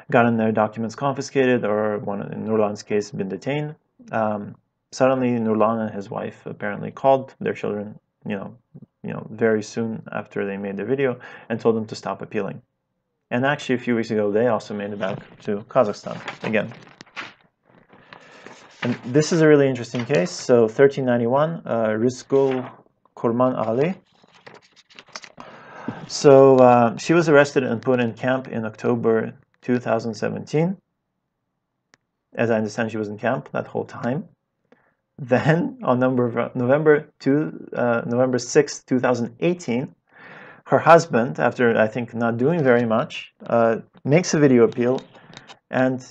gotten their documents confiscated, or in Nurlan's case been detained, suddenly Nurlan and his wife apparently called their children very soon after they made their video and told them to stop appealing. And actually a few weeks ago they also made it back to Kazakhstan again. And this is a really interesting case. So 1391, Rizgul Kurman Ali. So she was arrested and put in camp in October 2017. As I understand, she was in camp that whole time. Then on November 6, 2018, her husband, after I think not doing very much, makes a video appeal, and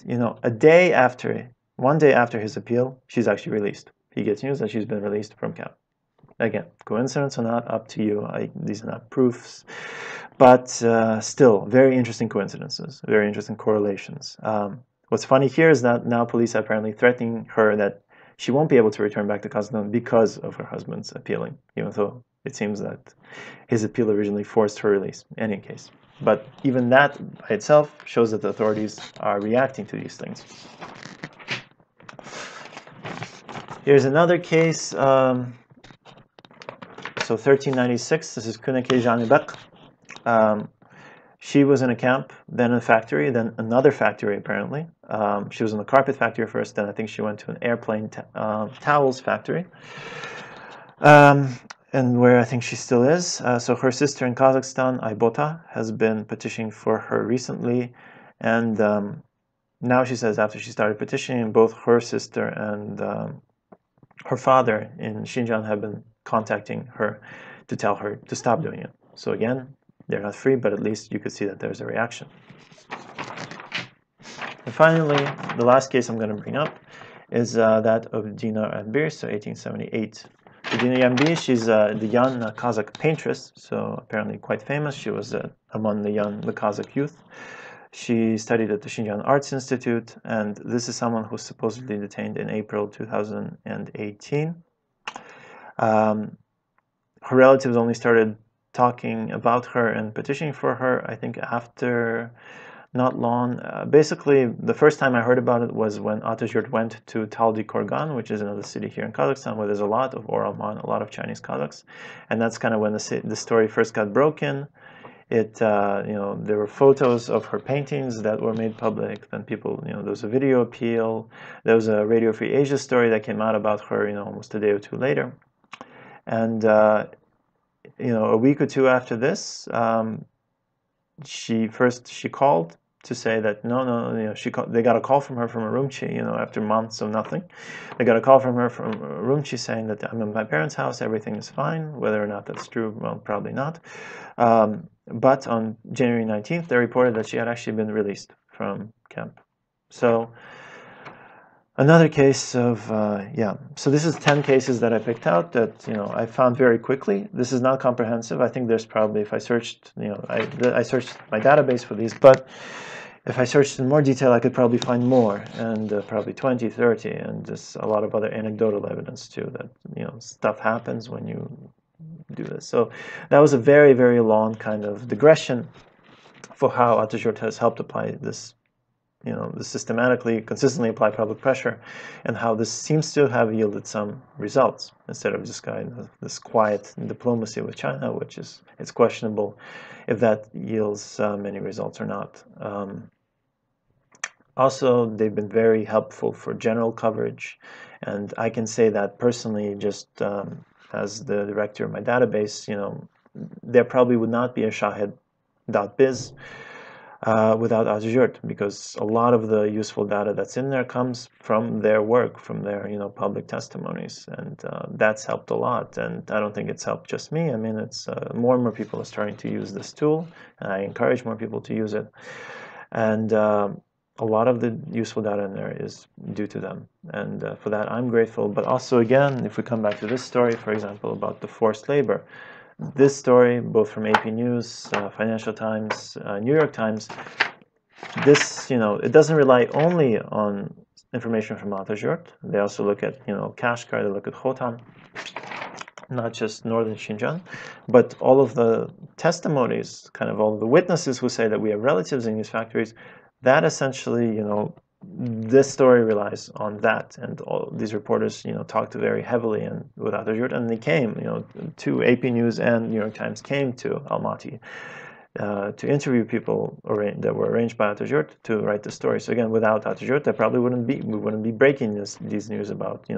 one day after his appeal, she's actually released. He gets news that she's been released from camp. Again, coincidence or not, up to you. These are not proofs, but still, very interesting coincidences, very interesting correlations. What's funny here is that now police are apparently threatening her that she won't be able to return back to Kazakhstan because of her husband's appealing, even though it seems that his appeal originally forced her release, in any case. But even that by itself shows that the authorities are reacting to these things. Here's another case. So 1396, this is Kuneke Janibek. She was in a camp, then a factory, then another factory apparently. She was in the carpet factory first, then I think she went to an airplane towels factory. And where I think she still is. So her sister in Kazakhstan, Aybota, has been petitioning for her recently. And now she says after she started petitioning, both her sister and her father in Xinjiang have been contacting her to tell her to stop doing it. So again, they're not free, but at least you could see that there's a reaction. And finally, the last case I'm going to bring up is that of Dina Yanbir, so 1878. So Dina Yanbir, she's the young Kazakh paintress, so apparently quite famous. She was among the Kazakh youth. She studied at the Xinjiang Arts Institute, and this is someone who's supposedly detained in April 2018. Her relatives only started talking about her and petitioning for her, I think, after not long. Basically, the first time I heard about it was when Atajurt went to Taldykorgan, which is another city here in Kazakhstan, where there's a lot of Oralman, a lot of Chinese Kazakhs, and that's kind of when the story first got broken. There were photos of her paintings that were made public. Then people, there was a video appeal. There was a Radio Free Asia story that came out about her, almost a day or two later. And a week or two after this, she called to say that they got a call from her from Urumqi, after months of nothing. They got a call from her from Urumqi saying that I'm in my parents' house, everything is fine. Whether or not that's true, well, probably not. But on January 19th, they reported that she had actually been released from camp. So another case of, so this is 10 cases that I picked out that, I found very quickly. This is not comprehensive. I think there's probably, if I searched, I searched my database for these, but if I searched in more detail, I could probably find more, and probably 20, 30, and just a lot of other anecdotal evidence too, that, stuff happens when you do this. So that was a very, very long kind of digression for how Atajurt has helped apply this, systematically, consistently apply public pressure, and how this seems to have yielded some results instead of just kind of this quiet diplomacy with China, which it's questionable if that yields many results or not. Also, they've been very helpful for general coverage, and I can say that personally, just as the director of my database, there probably would not be a Shahed.biz without Atajurt, because a lot of the useful data that's in there comes from their work, from their public testimonies, and that's helped a lot. And I don't think it's helped just me. I mean, it's more and more people are starting to use this tool, and I encourage more people to use it. And a lot of the useful data in there is due to them, and for that I'm grateful. But also, again, if we come back to this story, for example, about the forced labor, this story, both from AP News, Financial Times, New York Times, this, it doesn't rely only on information from Atajurt. They also look at, Kashgar, they look at Khotan, not just northern Xinjiang, but all of the testimonies, kind of all of the witnesses who say that we have relatives in these factories, that essentially, this story relies on that, and all these reporters, talked very heavily and with Atajurt, and they came, to AP News and New York Times came to Almaty to interview people that were arranged by Atajurt to write the story. So again, without Atajurt, we wouldn't be breaking these news about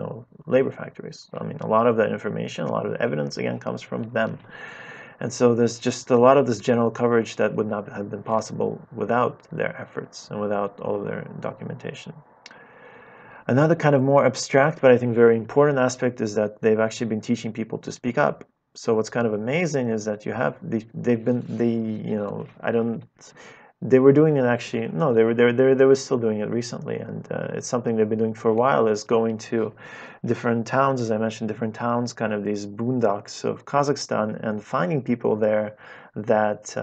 labor factories. I mean, a lot of that information, a lot of the evidence, again, comes from them. And so there's just a lot of this general coverage that would not have been possible without their efforts and without all of their documentation. Another kind of more abstract, but I think very important aspect is that they've actually been teaching people to speak up. So what's kind of amazing is that they were doing it actually, no, they were still doing it recently, and it's something they've been doing for a while, is going to different towns, as I mentioned, different towns, kind of these boondocks of Kazakhstan, and finding people there that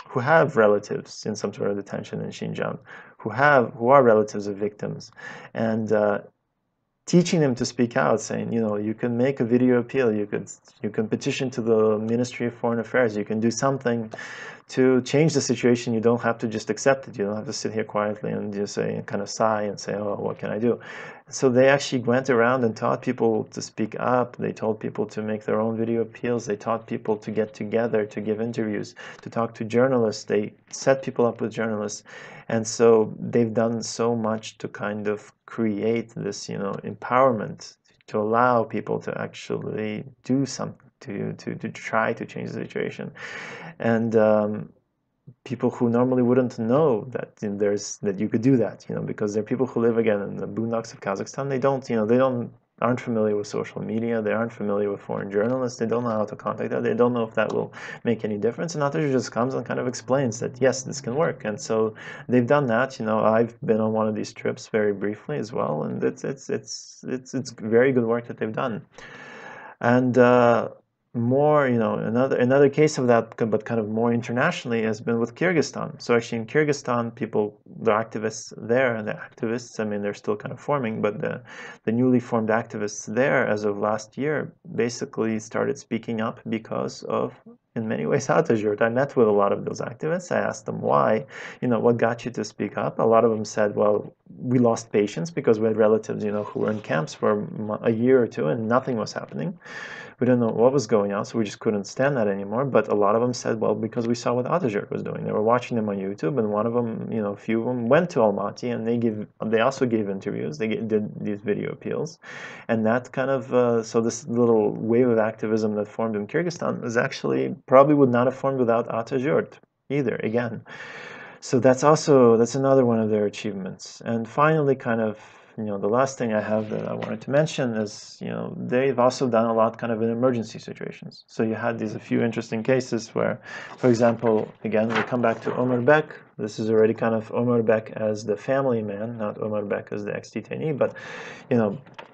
who have relatives in some sort of detention in Xinjiang, who are relatives of victims, and teaching them to speak out, saying, you can make a video appeal, you can petition to the Ministry of Foreign Affairs, you can do something to change the situation. You don't have to just accept it. You don't have to sit here quietly and just say, kind of sigh and say, oh, what can I do? So they actually went around and taught people to speak up. They told people to make their own video appeals. They taught people to get together, to give interviews, to talk to journalists. They set people up with journalists. And so they've done so much to kind of create this, empowerment, to allow people to actually do something, to try to change the situation. And people who normally wouldn't know that that you could do that, because there are people who live, again, in the boondocks of Kazakhstan. They aren't familiar with social media. They aren't familiar with foreign journalists. They don't know how to contact them. They don't know if that will make any difference. And Atajurt just comes and kind of explains that, yes, this can work. And so they've done that. I've been on one of these trips very briefly as well, and it's very good work that they've done. And more, another case of that, but kind of more internationally, has been with Kyrgyzstan. So actually in Kyrgyzstan, the activists there, I mean, they're still kind of forming, but the newly formed activists there, as of last year, basically started speaking up because of, in many ways, Atajurt. I met with a lot of those activists. I asked them why, what got you to speak up? A lot of them said, well, we lost patience because we had relatives, who were in camps for a year or two and nothing was happening. We didn't know what was going on, so we just couldn't stand that anymore. But a lot of them said, well, because we saw what Atajurt was doing. They were watching them on YouTube, and one of them, a few of them went to Almaty, and they also gave interviews. They did these video appeals. And that kind of, so this little wave of activism that formed in Kyrgyzstan is actually probably would not have formed without Atajurt either, again. So that's another one of their achievements. And finally, kind of, the last thing I have that I wanted to mention is, they've also done a lot kind of in emergency situations. So you had a few interesting cases where, for example, again, we come back to Omar Bek. This is already kind of Omar Bek as the family man, not Omar Bek as the ex-detainee, but,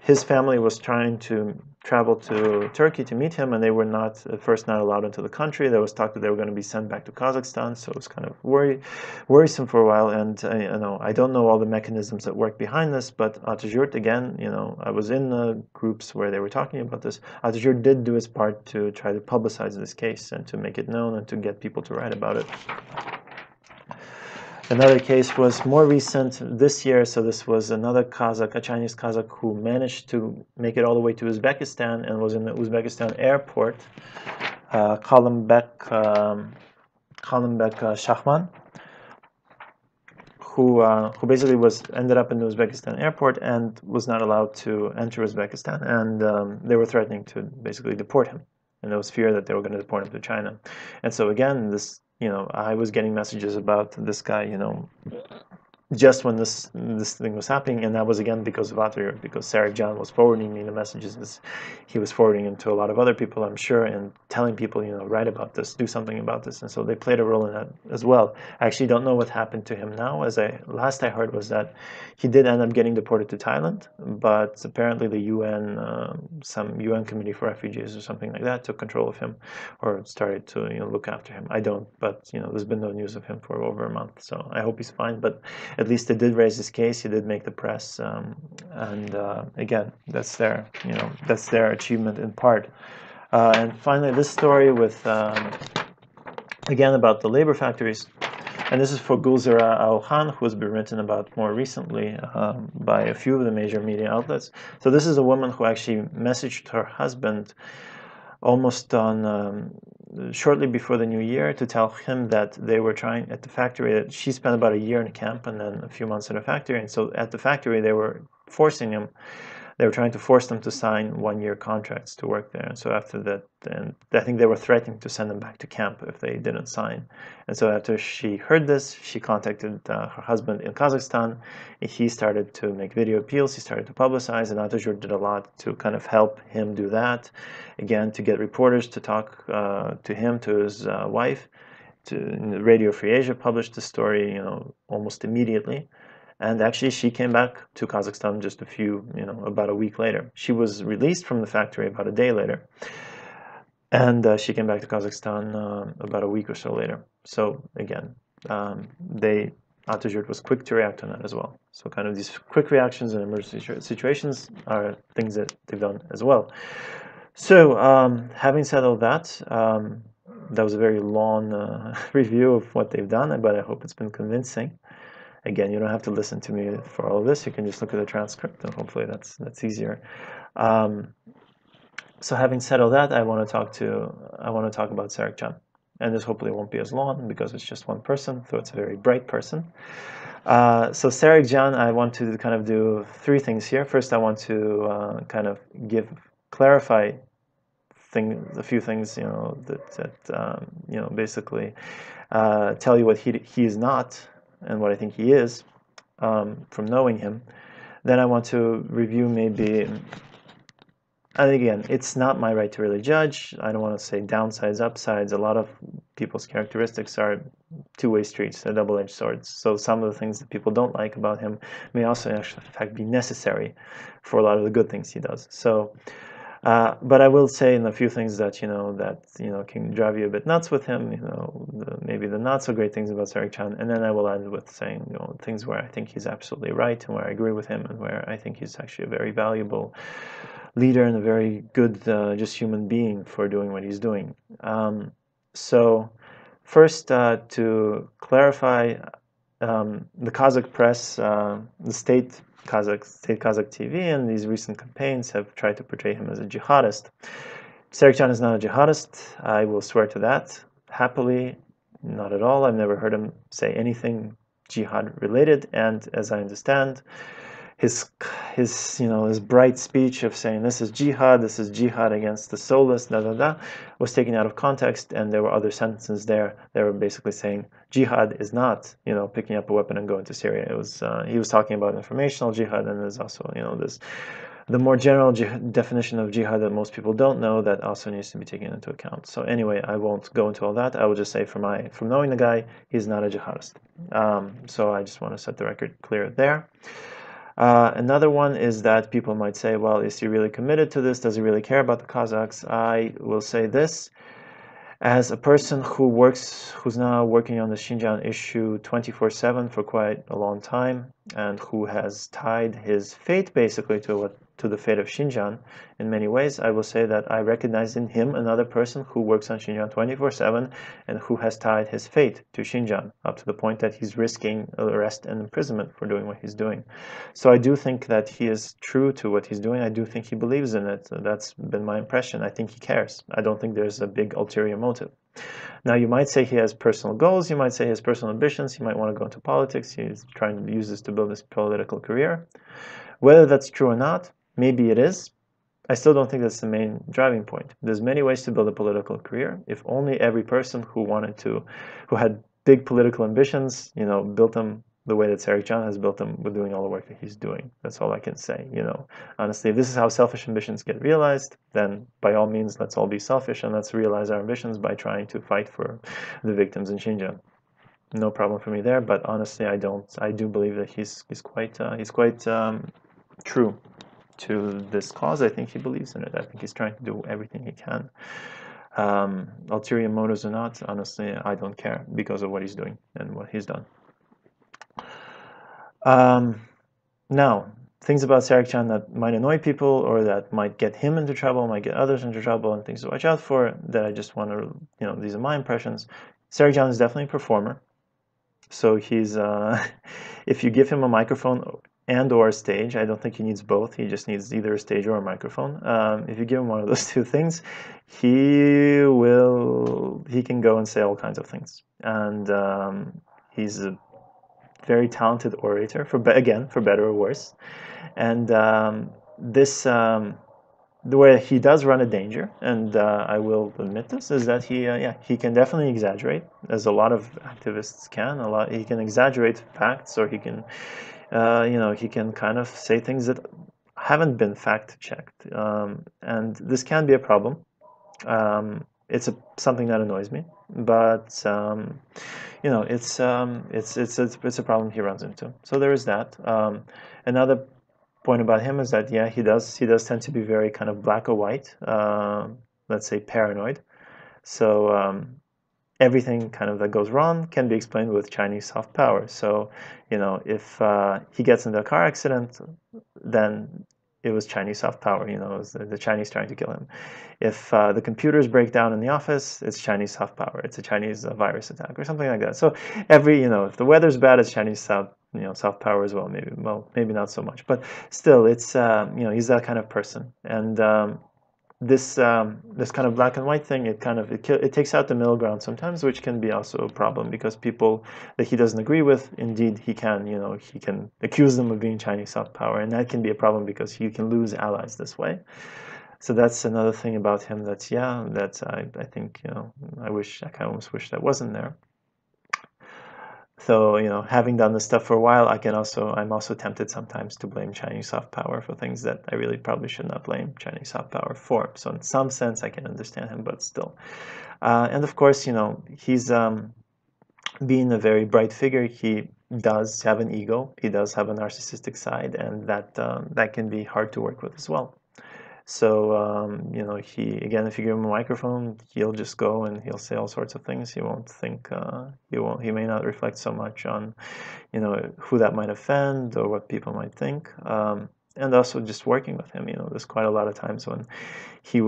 his family was trying to travel to Turkey to meet him, and they were at first not allowed into the country. There was talk that they were going to be sent back to Kazakhstan, so it was kind of worrisome for a while. And I don't know all the mechanisms that work behind this, but Atajurt, again, I was in the groups where they were talking about this. Atajurt did do its part to try to publicize this case and to make it known and to get people to write about it. Another case was more recent this year. So this was another Kazakh, a Chinese Kazakh, who managed to make it all the way to Uzbekistan and was in the Uzbekistan airport, Kalimbek Shahman, who basically ended up in the Uzbekistan airport and was not allowed to enter Uzbekistan, and they were threatening to basically deport him, and there was fear that they were going to deport him to China. And so again, this you know, I was getting messages about this guy, you know, just when this thing was happening, and that was again because of Atajurt, because Serikjan was forwarding me the messages. He was forwarding them to a lot of other people, I'm sure, and telling people, you know, write about this, do something about this, and so they played a role in that as well. I actually don't know what happened to him now. Last I heard was that he did end up getting deported to Thailand, but apparently the UN, some UN Committee for Refugees or something like that, took control of him, or started to, you know, look after him. I don't, but you know, there's been no news of him for over a month, so I hope he's fine. But at least they did raise his case. He did make the press, and again, that's their, you know, that's their achievement in part. And finally, this story with again about the labor factories, and this is for Gulzara Al-Khan, who has been written about more recently by a few of the major media outlets. So this is a woman who actually messaged her husband almost on shortly before the new year to tell him that they were trying at the factory, that she spent about a year in camp and then a few months at a factory, and so at the factory they were forcing him, they were trying to force them to sign one-year contracts to work there. And so after that, and I think they were threatening to send them back to camp if they didn't sign. And so after she heard this, she contacted her husband in Kazakhstan. He started to make video appeals, he started to publicize, and Atajurt did a lot to kind of help him do that. Again, to get reporters to talk to him, to his wife. Radio Free Asia published the story, you know, almost immediately. And actually, she came back to Kazakhstan just about a week later. She was released from the factory about a day later. And she came back to Kazakhstan about a week or so later. So again, Atajurt was quick to react on that as well. So kind of these quick reactions in emergency situations are things that they've done as well. So having said all that, that was a very long review of what they've done, but I hope it's been convincing. Again, you don't have to listen to me for all of this. You can just look at the transcript, and hopefully that's easier. So having said all that, I want to talk about Serikjan, and this hopefully won't be as long because it's just one person, though it's a very bright person. So Serikjan, I want to kind of do three things here. First, I want to kind of clarify a few things, you know, that you know, basically tell you what he is not and what I think he is from knowing him. Then I want to review maybe, and again, it's not my right to really judge. I don't want to say downsides, upsides. A lot of people's characteristics are two-way streets, they're double-edged swords. So some of the things that people don't like about him may also actually, in fact, be necessary for a lot of the good things he does. So but I will say in a few things that can drive you a bit nuts with him, maybe the not so great things about Serikjan, and then I will end with saying things where I think he's absolutely right and where I agree with him and where I think he's actually a very valuable leader and a very good just human being for doing what he's doing. So first, to clarify, the Kazakh press, the state Kazakh TV and these recent campaigns have tried to portray him as a jihadist. Serikjan is not a jihadist. I will swear to that. Happily, not at all. I've never heard him say anything jihad related, and as I understand, his bright speech of saying this is jihad against the soulless, was taken out of context, and there were other sentences there that were basically saying jihad is not, picking up a weapon and going to Syria. It was he was talking about informational jihad, and there's also, the more general definition of jihad that most people don't know that also needs to be taken into account. So anyway, I won't go into all that. I will just say from knowing the guy, he's not a jihadist. So I just want to set the record clear there. Another one is that people might say, well, is he really committed to this? Does he really care about the Kazakhs? I will say this. As a person who's now working on the Xinjiang issue 24/7 for quite a long time, and who has tied his fate basically to the fate of Xinjiang in many ways, I will say that I recognize in him another person who works on Xinjiang 24/7 and who has tied his fate to Xinjiang up to the point that he's risking arrest and imprisonment for doing what he's doing. So I do think that he is true to what he's doing. I do think he believes in it. That's been my impression. I think he cares. I don't think there's a big ulterior motive. Now, you might say he has personal goals, you might say he has personal ambitions, he might want to go into politics, he's trying to use this to build his political career. Whether that's true or not, maybe it is. I still don't think that's the main driving point. There's many ways to build a political career. If only every person who had big political ambitions, built them the way that Serikjan has built them with doing all the work that he's doing. That's all I can say. Honestly, if this is how selfish ambitions get realized, then by all means, let's all be selfish and let's realize our ambitions by trying to fight for the victims in Xinjiang. No problem for me there. But honestly, I do believe that he's quite true to this cause. I think he believes in it. I think he's trying to do everything he can. Ulterior motives or not, honestly, I don't care because of what he's doing and what he's done. Now, things about Serikjan that might annoy people or that might get him into trouble, might get others into trouble, and things to watch out for that I just want to, these are my impressions. Serikjan is definitely a performer. So he's, if you give him a microphone and or a stage, I don't think he needs both. He just needs either a stage or a microphone. If you give him one of those two things, he can go and say all kinds of things. And he's a very talented orator, for better or worse. And the way he does run a danger, and I will admit this, is that he can definitely exaggerate, as a lot of activists can. He can exaggerate facts, or he can, he can kind of say things that haven't been fact-checked, and this can be a problem. It's something that annoys me, but it's a problem he runs into. So there is that. Another point about him is that he does tend to be very kind of black or white, let's say paranoid. So everything kind of that goes wrong can be explained with Chinese soft power. So if he gets into a car accident, then it was Chinese soft power. It was the Chinese trying to kill him. If the computers break down in the office, it's Chinese soft power. It's a Chinese virus attack or something like that. So if the weather's bad, it's Chinese soft power as well. Maybe not so much, but still, it's he's that kind of person. And this kind of black and white thing, it takes out the middle ground sometimes, which can be also a problem, because people that he doesn't agree with, indeed he can accuse them of being Chinese soft power, and that can be a problem because he can lose allies this way. So that's another thing about him that I think I kind of almost wish that wasn't there. So having done this stuff for a while, I'm also tempted sometimes to blame Chinese soft power for things that I really probably should not blame Chinese soft power for. So in some sense, I can understand him, but still. And of course, he's being a very bright figure. He does have an ego. He does have a narcissistic side, and that can be hard to work with as well. So if you give him a microphone, he'll just go and he'll say all sorts of things. He won't think. He may not reflect so much on, who that might offend or what people might think. And also just working with him, there's quite a lot of times when he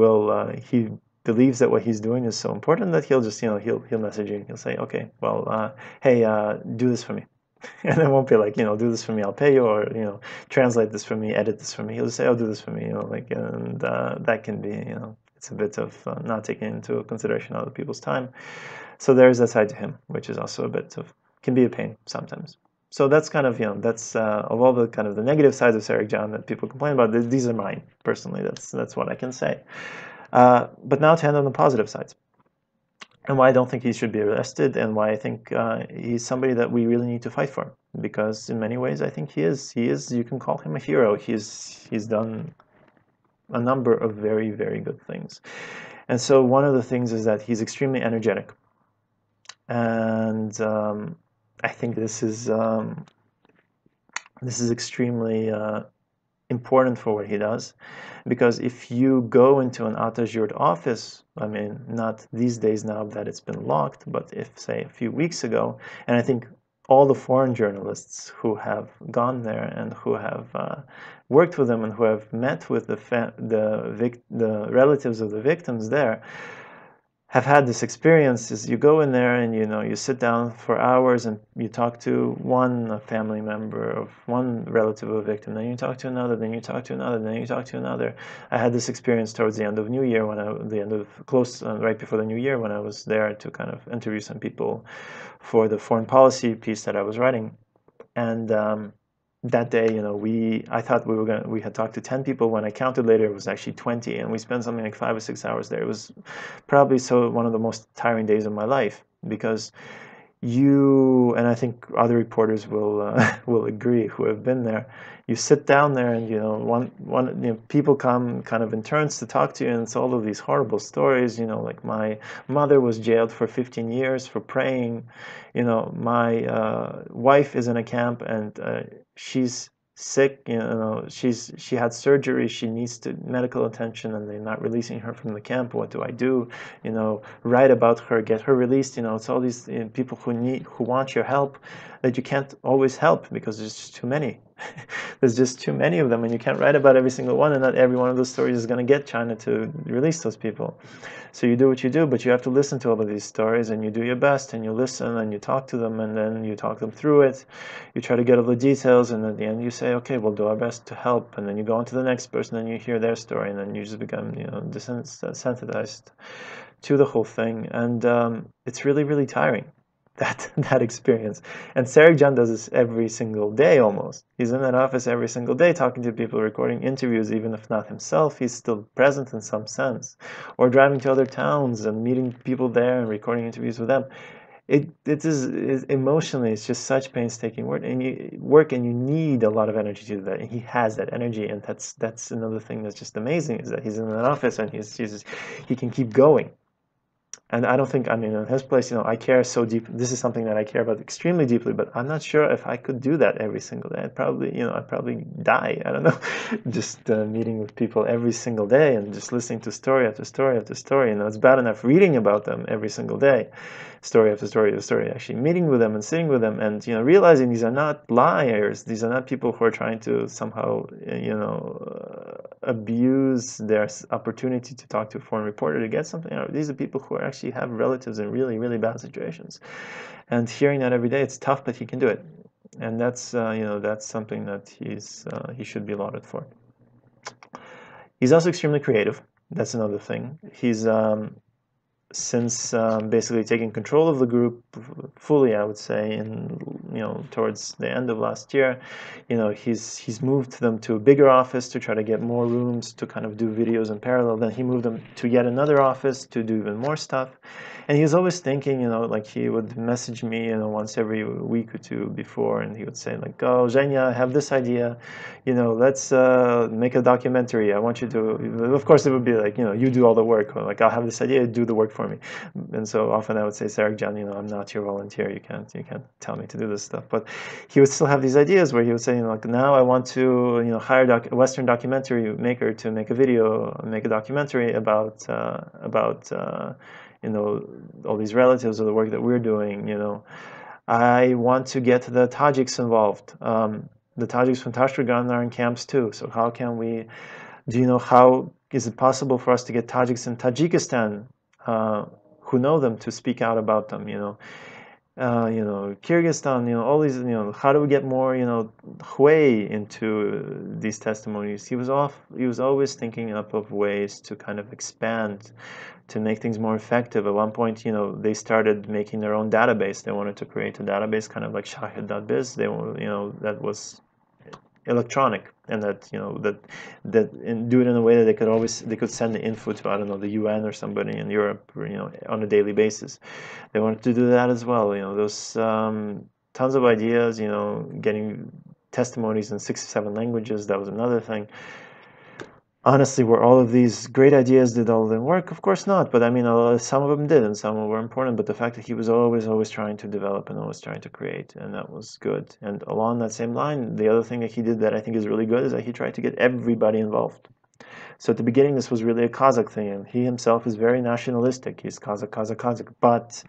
believes that what he's doing is so important that he'll just, he'll message you and he'll say, okay, well, hey, do this for me. And it won't be like, do this for me, I'll pay you, or, translate this for me, edit this for me. He'll just say, oh, do this for me, and that can be, it's a bit of not taking into consideration other people's time. So there's that side to him, which is also can be a pain sometimes. So that's kind of, that's of all the kind of the negative sides of Serikjan that people complain about, these are mine, personally. That's what I can say. But now to end on the positive sides, and why I don't think he should be arrested, and why I think he's somebody that we really need to fight for. Because in many ways, I think he is. You can call him a hero. He's done a number of very, very good things. And so one of the things is that he's extremely energetic. And I think this is extremely important for what he does, because if you go into an Atajurt office, not these days now that it's been locked, but if, say, a few weeks ago, and I think all the foreign journalists who have gone there and who have worked with them and who have met with the relatives of the victims there have had this experience. Is you go in there and you sit down for hours and you talk to one family member of one relative of a victim, then you talk to another, then you talk to another, then you talk to another. I had this experience towards the end of New Year, right before the New Year, when I was there to kind of interview some people for the foreign policy piece that I was writing. And that day, you know, I thought we had talked to 10 people. When I counted later, it was actually 20, and we spent something like 5 or 6 hours there. It was probably one of the most tiring days of my life, because and I think other reporters will agree who have been there. You sit down there, and you know, people come kind of in turns to talk to you, and it's all of these horrible stories. You know, like my mother was jailed for 15 years for praying. You know, my wife is in a camp, and she's sick. You know, she had surgery. She needs medical attention, and they're not releasing her from the camp. What do I do? You know, write about her, get her released. You know, it's all these people who want your help that you can't always help because there's just too many. There's just too many of them, and you can't write about every single one, and not every one of those stories is going to get China to release those people. So you do what you do, but you have to listen to all of these stories, and you do your best, and you listen, and you talk to them, and then you talk them through it. You try to get all the details, and at the end you say, okay, we'll do our best to help, and then you go on to the next person, and you hear their story, and then you just become, you know, desensitized to the whole thing, and it's really, really tiring. That experience. And Serikjan does this every single day almost. He's in that office every single day talking to people, recording interviews, even if not himself, he's still present in some sense. Or driving to other towns and meeting people there and recording interviews with them. It is emotionally, it's just such painstaking work, and you need a lot of energy to do that, and he has that energy, and that's another thing that's just amazing, is that he's in an office and he can keep going. And I don't think, I mean, in his place, you know, I care so deep. This is something that I care about extremely deeply, but I'm not sure if I could do that every single day. I'd probably die. I don't know. Just meeting with people every single day and just listening to story after story after story. You know, it's bad enough reading about them every single day, story after story after story. Actually meeting with them and sitting with them, and you know, realizing these are not liars. These are not people who are trying to somehow, you know, abuse their opportunity to talk to a foreign reporter to get something out. These are people who actually have relatives in really, really bad situations, and hearing that every day, it's tough, but he can do it, and that's you know, that's something that he should be lauded for. He's also extremely creative. That's another thing. He's since basically taking control of the group fully, I would say, in, you know, towards the end of last year, you know, he's moved them to a bigger office to try to get more rooms to kind of do videos in parallel. Then he moved them to yet another office to do even more stuff. And he was always thinking, you know, like he would message me, you know, once every week or two before, and he would say like, oh, Zhenya, I have this idea, you know, let's make a documentary. I want you to, of course it would be like, you know, you do all the work, or like, I'll have this idea, do the work for me. And so often I would say, Serikjan, you know, I'm not your volunteer, you can't tell me to do this stuff. But he would still have these ideas where he would say, you know, like, now I want to, you know, hire a Western documentary maker to make a documentary about you know, all these relatives of the work that we're doing. You know, I want to get the Tajiks involved. The Tajiks from Tashkent are in camps too. So how can we, how is it possible for us to get Tajiks in Tajikistan who know them to speak out about them? You know, Kyrgyzstan, you know, all these, you know, how do we get more, you know, Hui into these testimonies? He was always thinking up of ways to kind of expand, to make things more effective. At one point, you know, they started making their own database. They wanted to create a database kind of like Shahid.biz. They, you know, that was electronic, and that, you know, and do it in a way that they could send the info to, I don't know, the UN or somebody in Europe, you know, on a daily basis. They wanted to do that as well. You know, those tons of ideas, you know, getting testimonies in 6 or 7 languages. That was another thing. Honestly, were all of these great ideas, did all of them work? Of course not, but I mean, some of them did, and some were important, but the fact that he was always trying to develop and always trying to create, and that was good. And along that same line, the other thing that he did that I think is really good is that he tried to get everybody involved. So at the beginning, this was really a Kazakh thing, and he himself is very nationalistic. He's Kazakh, but,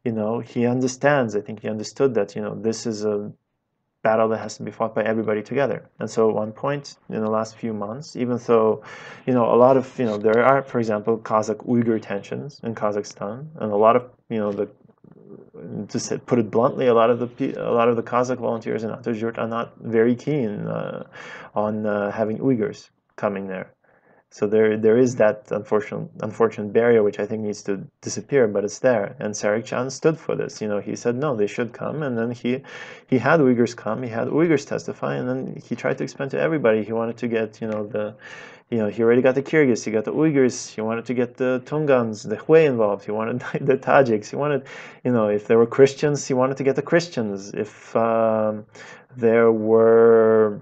you know, he understands, I think he understood that, you know, this is a battle that has to be fought by everybody together. And so at one point in the last few months, even though, you know, a lot of, you know, there are, for example, Kazakh-Uyghur tensions in Kazakhstan, and a lot of, you know, to put it bluntly, a lot of the Kazakh volunteers in Atajurt are not very keen on having Uyghurs coming there. So there is that unfortunate barrier, which I think needs to disappear, but it's there. And Serikjan stood for this. You know, he said no, they should come, and then he had Uyghurs come, he had Uyghurs testify, and then he tried to explain to everybody. He wanted to get, you know, he already got the Kyrgyz, he got the Uyghurs, he wanted to get the Tungans, the Hui involved, he wanted the Tajiks, he wanted, you know, if there were Christians, he wanted to get the Christians. If there were,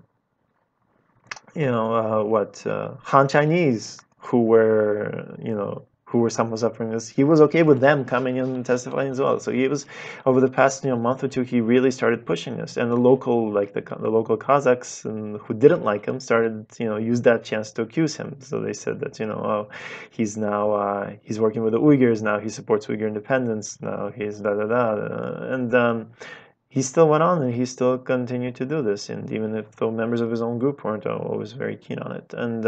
you know, Han Chinese who were, you know, who were somehow suffering this, he was okay with them coming in and testifying as well. So he was, over the past, you know, month or two, he really started pushing this, and the local, like the local Kazakhs and who didn't like him started, you know, use that chance to accuse him. So they said that, you know, oh, he's now he's working with the Uyghurs now, he supports Uyghur independence now, he's da da da, and he still went on, and he still continued to do this, and even if the members of his own group weren't always very keen on it. And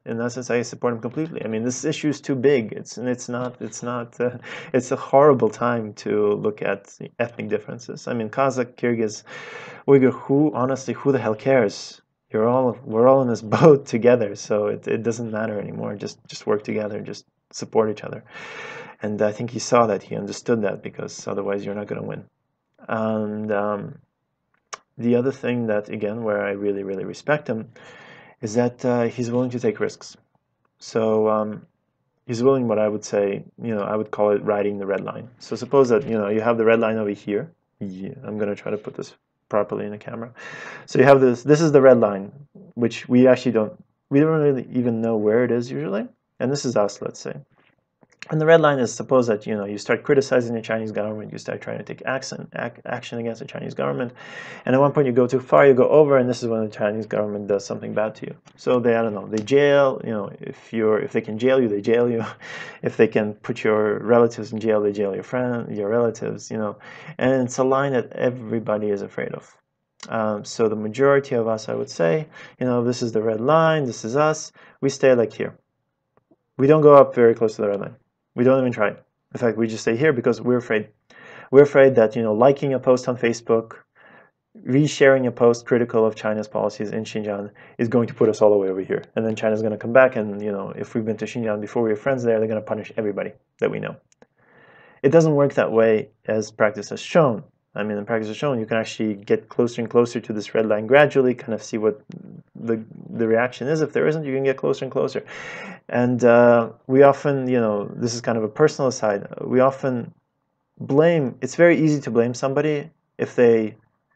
in that sense, I support him completely. I mean, this issue is too big. It's a horrible time to look at ethnic differences. I mean, Kazakh, Kyrgyz, Uyghur, honestly, who the hell cares? We're all in this boat together, so it doesn't matter anymore. Just work together, just support each other. And I think he saw that, he understood that, because otherwise you're not going to win. And the other thing that, again, where I really, really respect him, is that he's willing to take risks. So he's willing, what I would say, you know, I would call it riding the red line. So suppose that, you know, you have the red line over here. Yeah, I'm going to try to put this properly in the camera. So you have this is the red line, which we don't really even know where it is usually. And this is us, let's say. And the red line is, suppose that, you know, you start criticizing the Chinese government, you start trying to take action against the Chinese government, and at one point you go too far, you go over, and this is when the Chinese government does something bad to you. So they, I don't know, they jail, you know, if they can jail you, they jail you. If they can put your relatives in jail, they jail your relatives, you know. And it's a line that everybody is afraid of. So the majority of us, I would say, you know, this is the red line, this is us, we stay like here. We don't go up very close to the red line. We don't even try. In fact, we just stay here because we're afraid. We're afraid that, you know, liking a post on Facebook, resharing a post critical of China's policies in Xinjiang is going to put us all the way over here. And then China's going to come back, and, you know, if we've been to Xinjiang before, we have friends there, they're going to punish everybody that we know. It doesn't work that way, as practice has shown. I mean, in practice has shown, you can actually get closer and closer to this red line gradually, kind of see what the reaction is. If there isn't, you can get closer and closer. And we often, you know, this is kind of a personal aside, we often blame, it's very easy to blame somebody if they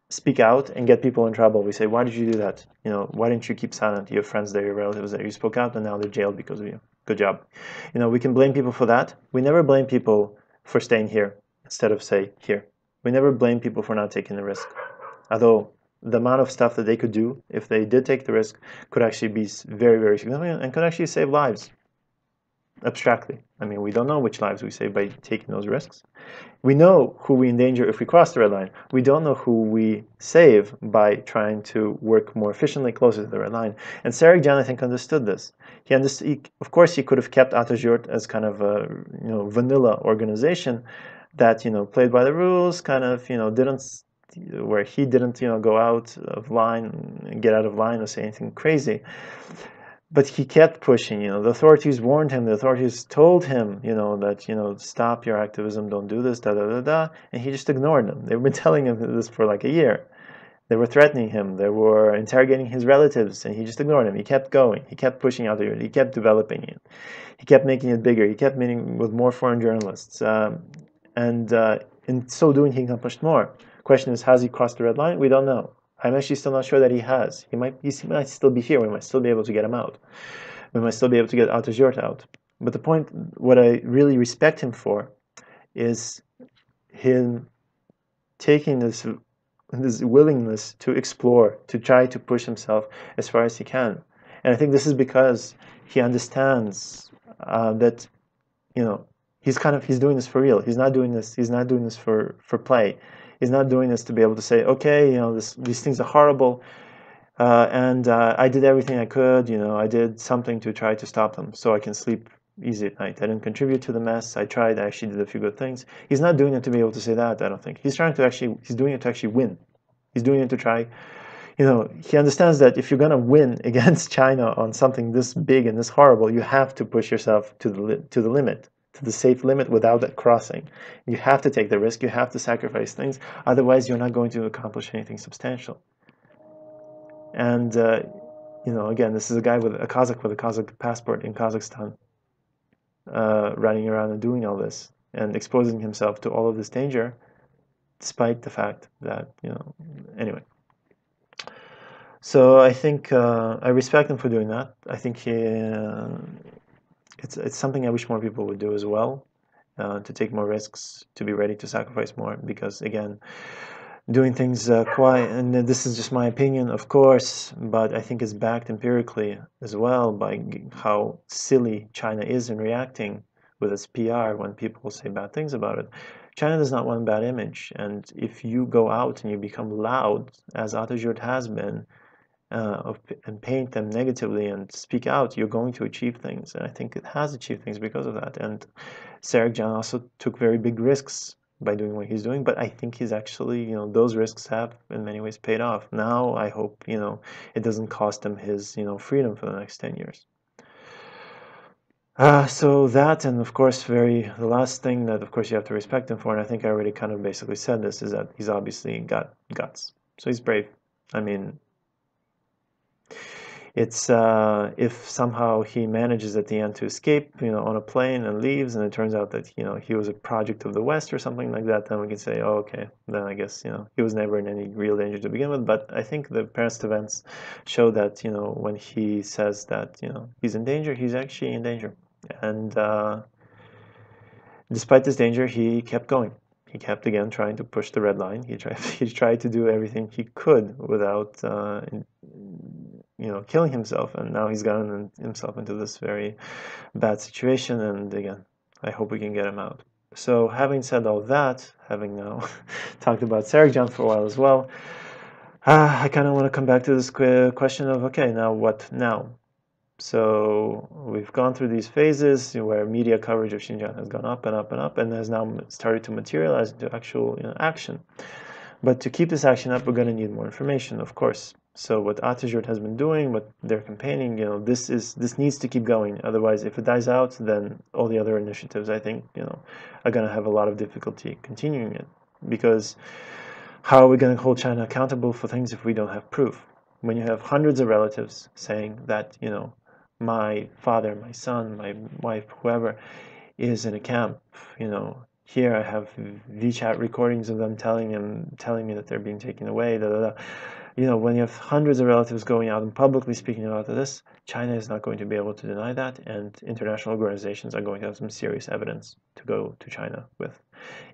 speak out and get people in trouble. We say, why did you do that? You know, why didn't you keep silent? You have friends there, your relatives there, you spoke out, and now they're jailed because of you. Good job. You know, we can blame people for that. We never blame people for staying here instead of, say, here. We never blame people for not taking the risk, although the amount of stuff that they could do if they did take the risk could actually be very, very significant and could actually save lives, abstractly. I mean, we don't know which lives we save by taking those risks. We know who we endanger if we cross the red line. We don't know who we save by trying to work more efficiently closer to the red line. And Serikjan, I think, understood this. Of course, he could have kept Atajurt as kind of a, you know, vanilla organization that, you know, played by the rules, kind of, you know, where he didn't, you know, go out of line, get out of line or say anything crazy. But he kept pushing, you know, the authorities warned him, the authorities told him, you know, that, you know, stop your activism, don't do this, da da da da, and he just ignored them. They've been telling him this for like a year. They were threatening him, they were interrogating his relatives, and he just ignored them. He kept going, he kept pushing out there, he kept developing it, he kept making it bigger, he kept meeting with more foreign journalists. And in so doing, he accomplished more. Question is, has he crossed the red line? We don't know. I'm actually still not sure that he has. He might still be here. We might still be able to get him out. We might still be able to get Atajurt out. But the point, what I really respect him for, is him taking this willingness to explore, to try to push himself as far as he can. And I think this is because he understands that, you know, he's doing this for real. He's not doing this for play. He's not doing this to be able to say, okay, you know, these things are horrible, and I did everything I could, you know, I did something to try to stop them so I can sleep easy at night. I didn't contribute to the mess. I tried, I actually did a few good things. He's not doing it to be able to say that, I don't think. He's doing it to actually win. He's doing it to try, he understands that if you're going to win against China on something this big and this horrible, you have to push yourself to the limit, to the safe limit without that crossing. You have to take the risk, you have to sacrifice things, otherwise you're not going to accomplish anything substantial. And, again, this is a guy with a Kazakh passport in Kazakhstan, running around and doing all this and exposing himself to all of this danger, despite the fact that, anyway. So I think I respect him for doing that. I think it's something I wish more people would do as well, to take more risks, to be ready to sacrifice more, because again, doing things quiet, and this is just my opinion, of course, but I think it's backed empirically as well by how silly China is in reacting with its PR when people say bad things about it. China does not want a bad image, and if you go out and you become loud, as Atajurt has been, and paint them negatively and speak out, you're going to achieve things. And I think it has achieved things because of that. And Serikjan also took very big risks by doing what he's doing, but I think he's actually, those risks have in many ways paid off. Now I hope, it doesn't cost him his, freedom for the next 10 years. So that, and of course, the last thing that of course you have to respect him for, and I think I already kind of basically said this, is that he's obviously got guts. So he's brave. I mean, it's if somehow he manages at the end to escape, on a plane and leaves, and it turns out that he was a project of the West or something like that, then we can say, oh, okay, then I guess he was never in any real danger to begin with. But I think the past events show that when he says that he's in danger, he's actually in danger, and despite this danger, he kept going. He kept again trying to push the red line. He tried to do everything he could without killing himself, and now he's gotten himself into this very bad situation, and again, I hope we can get him out. So having said all that, having now talked about Serikjan for a while as well, I kind of want to come back to this question of, okay, now what now? So we've gone through these phases where media coverage of Xinjiang has gone up and up and up, and has now started to materialize into actual action. But to keep this action up, we're going to need more information, of course. So what Atajurt has been doing, what they're campaigning, this needs to keep going. Otherwise, if it dies out, then all the other initiatives, I think, are going to have a lot of difficulty continuing it. Because how are we going to hold China accountable for things if we don't have proof? When you have hundreds of relatives saying that, my father, my son, my wife, whoever is in a camp, here I have WeChat recordings of them telling me that they're being taken away, when you have hundreds of relatives going out and publicly speaking about this, China is not going to be able to deny that, and international organizations are going to have some serious evidence to go to China with.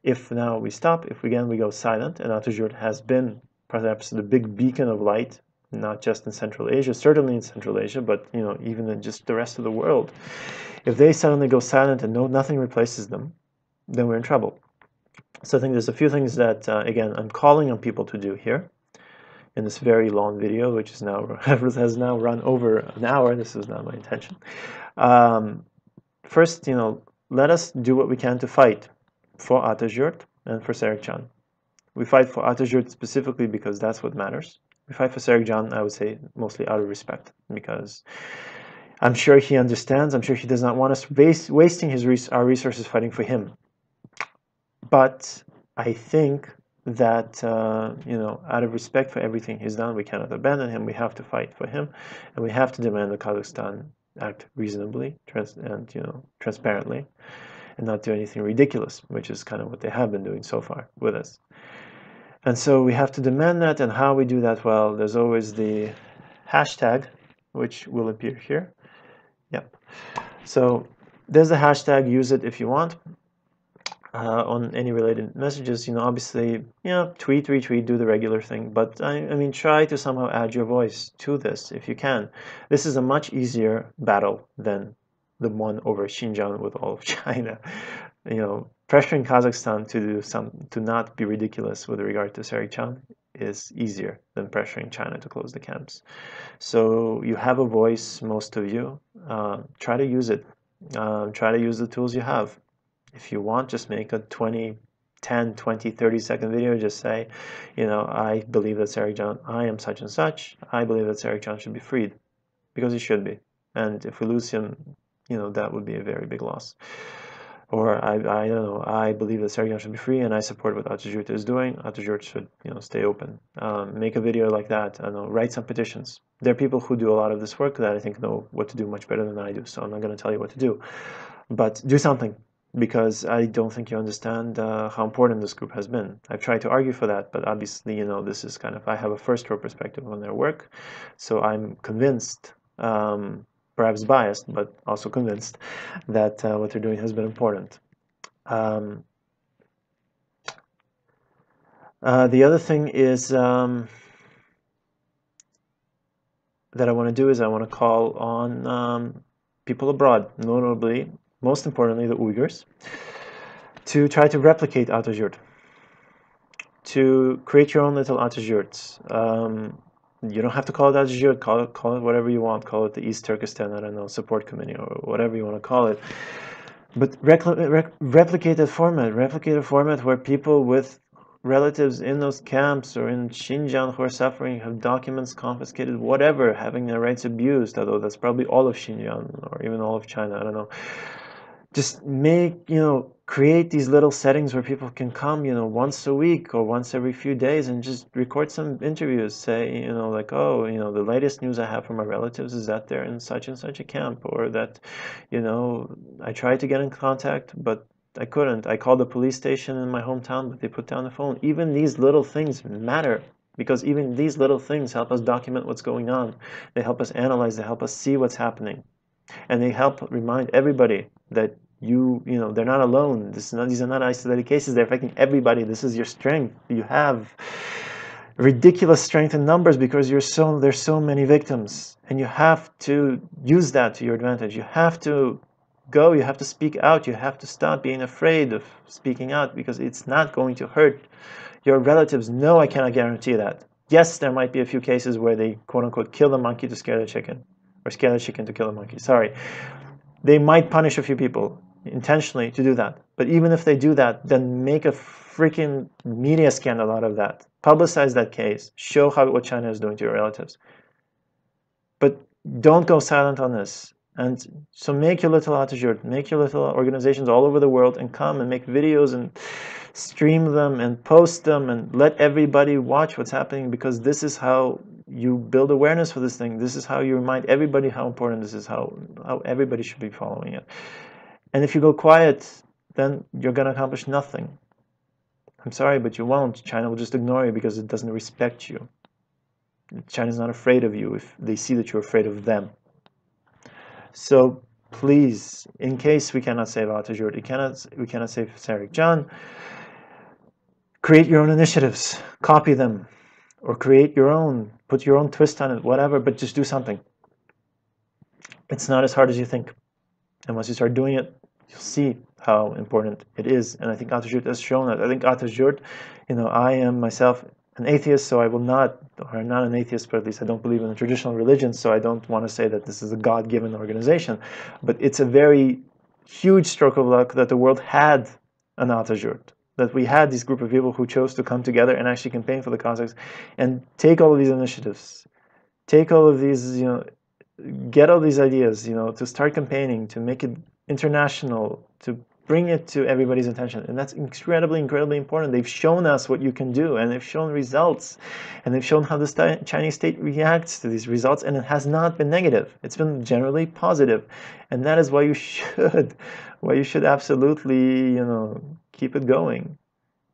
If now we stop, if again we go silent, and Atajurt has been perhaps the big beacon of light, not just in Central Asia, certainly in Central Asia, but even in just the rest of the world. If they suddenly go silent and nothing replaces them, then we're in trouble. So I think there's a few things that, again, I'm calling on people to do here in this very long video, which is now has now run over an hour. This is not my intention. First, let us do what we can to fight for Atajurt and for Serikjan. We fight for Atajurt specifically because that's what matters. We fight for Serikjan, I would say, mostly out of respect, because I'm sure he understands. I'm sure he does not want us wasting our resources fighting for him. But I think that, out of respect for everything he's done, we cannot abandon him. We have to fight for him, and we have to demand that Kazakhstan act reasonably and transparently, and not do anything ridiculous, which is kind of what they have been doing so far with us. And so we have to demand that, and how we do that? Well, there's always the hashtag, which will appear here. Yep. So there's the hashtag. Use it if you want. On any related messages, obviously, tweet, retweet, do the regular thing. But I mean, try to somehow add your voice to this if you can. This is a much easier battle than the one over Xinjiang with all of China. Pressuring Kazakhstan to not be ridiculous with regard to Serikjan is easier than pressuring China to close the camps. So you have a voice, most of you. Try to use it. Try to use the tools you have. If you want, just make a 20, 10, 20, 30-second video, just say, you know, I believe that Serikjan, I am such and such, I believe that Serikjan should be freed, because he should be. And if we lose him, you know, that would be a very big loss. Or I don't know, I believe that Serikjan should be free, and I support what Atajurt is doing. Atajurt should, you know, stay open. Make a video like that. I don't know, write some petitions. There are people who do a lot of this work that I think know what to do much better than I do, so I'm not going to tell you what to do. But do something, because I don't think you understand how important this group has been. I've tried to argue for that, but obviously, you know, this is kind of, I have a first-row perspective on their work, so I'm convinced, perhaps biased, but also convinced that what they're doing has been important. The other thing is that I want to do is I want to call on people abroad, notably, most importantly, the Uyghurs, to try to replicate Atajurt, to create your own little Atajurts. You don't have to call it Atajurt, call it whatever you want, call it the East Turkestan, I don't know, support committee, or whatever you want to call it. But replicate a format where people with relatives in those camps or in Xinjiang who are suffering have documents confiscated, whatever, having their rights abused, although that's probably all of Xinjiang or even all of China, I don't know. Just make, you know, create these little settings where people can come, you know, once a week or once every few days and just record some interviews. Say, you know, like, oh, you know, the latest news I have from my relatives is that they're in such and such a camp, or that, you know, I tried to get in contact, but I couldn't. I called the police station in my hometown, but they put down the phone. Even these little things matter, because even these little things help us document what's going on. They help us analyze, they help us see what's happening. And they help remind everybody that you know, they're not alone. These are not isolated cases. They're affecting everybody. This is your strength. You have ridiculous strength in numbers because there's so many victims, and you have to use that to your advantage. You have to go. You have to speak out. You have to stop being afraid of speaking out, because it's not going to hurt your relatives. No, I cannot guarantee that. Yes, there might be a few cases where they quote-unquote kill the monkey to scare the chicken, or scare the chicken to kill the monkey. Sorry. They might punish a few people intentionally to do that. But even if they do that, then make a freaking media scandal out of that. Publicize that case. Show what China is doing to your relatives. But don't go silent on this. And so make your little Atajurt, make your little organizations all over the world, and come and make videos and stream them and post them and let everybody watch what's happening, because this is how you build awareness for this thing. This is how you remind everybody how important this is, how everybody should be following it. And if you go quiet, then you're going to accomplish nothing. I'm sorry, but you won't. China will just ignore you because it doesn't respect you. China's not afraid of you if they see that you're afraid of them. So please, in case we cannot save Atajurt, we cannot save Serikjan, create your own initiatives, copy them, or create your own, put your own twist on it, whatever, but just do something. It's not as hard as you think. And once you start doing it, you'll see how important it is. And I think Atajurt has shown that. I think Atajurt, you know, I am myself an atheist, so I will not, or not an atheist, but at least I don't believe in the traditional religions, so I don't want to say that this is a God-given organization. But it's a very huge stroke of luck that the world had an Atajurt, that we had this group of people who chose to come together and actually campaign for the Kazakhs and take all of these initiatives, take all of these, you know, get all these ideas, you know, to start campaigning, to make it international, to bring it to everybody's attention. And that's incredibly, incredibly important. They've shown us what you can do, and they've shown results, and they've shown how the Chinese state reacts to these results, and it has not been negative. It's been generally positive. And that is why you should absolutely, you know, keep it going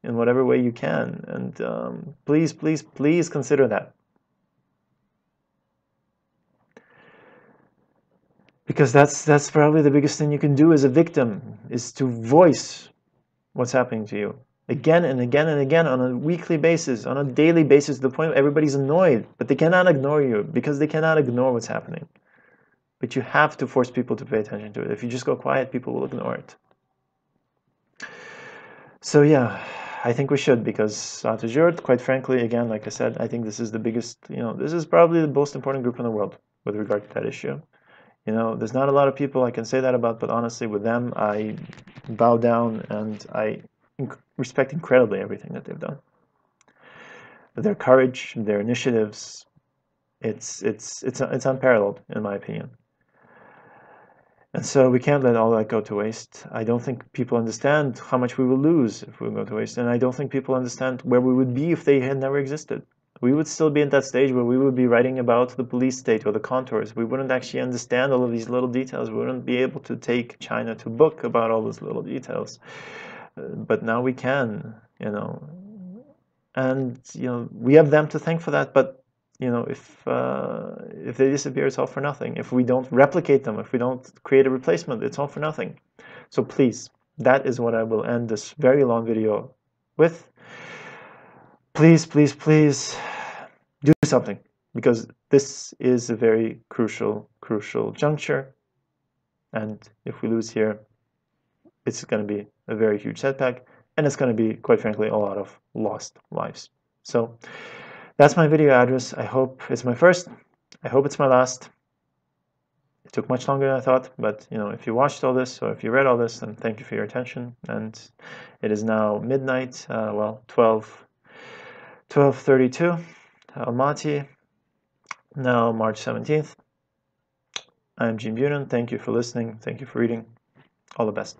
in whatever way you can. And please, please, please consider that. Because that's probably the biggest thing you can do as a victim, is to voice what's happening to you again and again and again, on a weekly basis, on a daily basis, to the point where everybody's annoyed, but they cannot ignore you, because they cannot ignore what's happening. But you have to force people to pay attention to it. If you just go quiet, people will ignore it. So yeah, I think we should, because Atajurt, quite frankly, again, like I said, I think this is the biggest, you know, this is probably the most important group in the world with regard to that issue. You know, there's not a lot of people I can say that about, but honestly, with them, I bow down and I respect incredibly everything that they've done. Their courage, their initiatives, it's unparalleled in my opinion. And so we can't let all that go to waste. I don't think people understand how much we will lose if we go to waste, and I don't think people understand where we would be if they had never existed. We would still be at that stage where we would be writing about the police state or the contours. We wouldn't actually understand all of these little details. We wouldn't be able to take China to book about all those little details. But now we can, you know. And, you know, we have them to thank for that, but you know, if they disappear, it's all for nothing. If we don't replicate them, if we don't create a replacement, it's all for nothing. So please, that is what I will end this very long video with. Please, please, please do something, because this is a very crucial juncture. And if we lose here, it's going to be a very huge setback, and it's going to be, quite frankly, a lot of lost lives. So that's my video address. I hope it's my first. I hope it's my last. It took much longer than I thought, but you know, if you watched all this or if you read all this, then thank you for your attention. And it is now midnight, well, 12:32, Almaty, now March 17th. I'm Jim Bunin. Thank you for listening. Thank you for reading. All the best.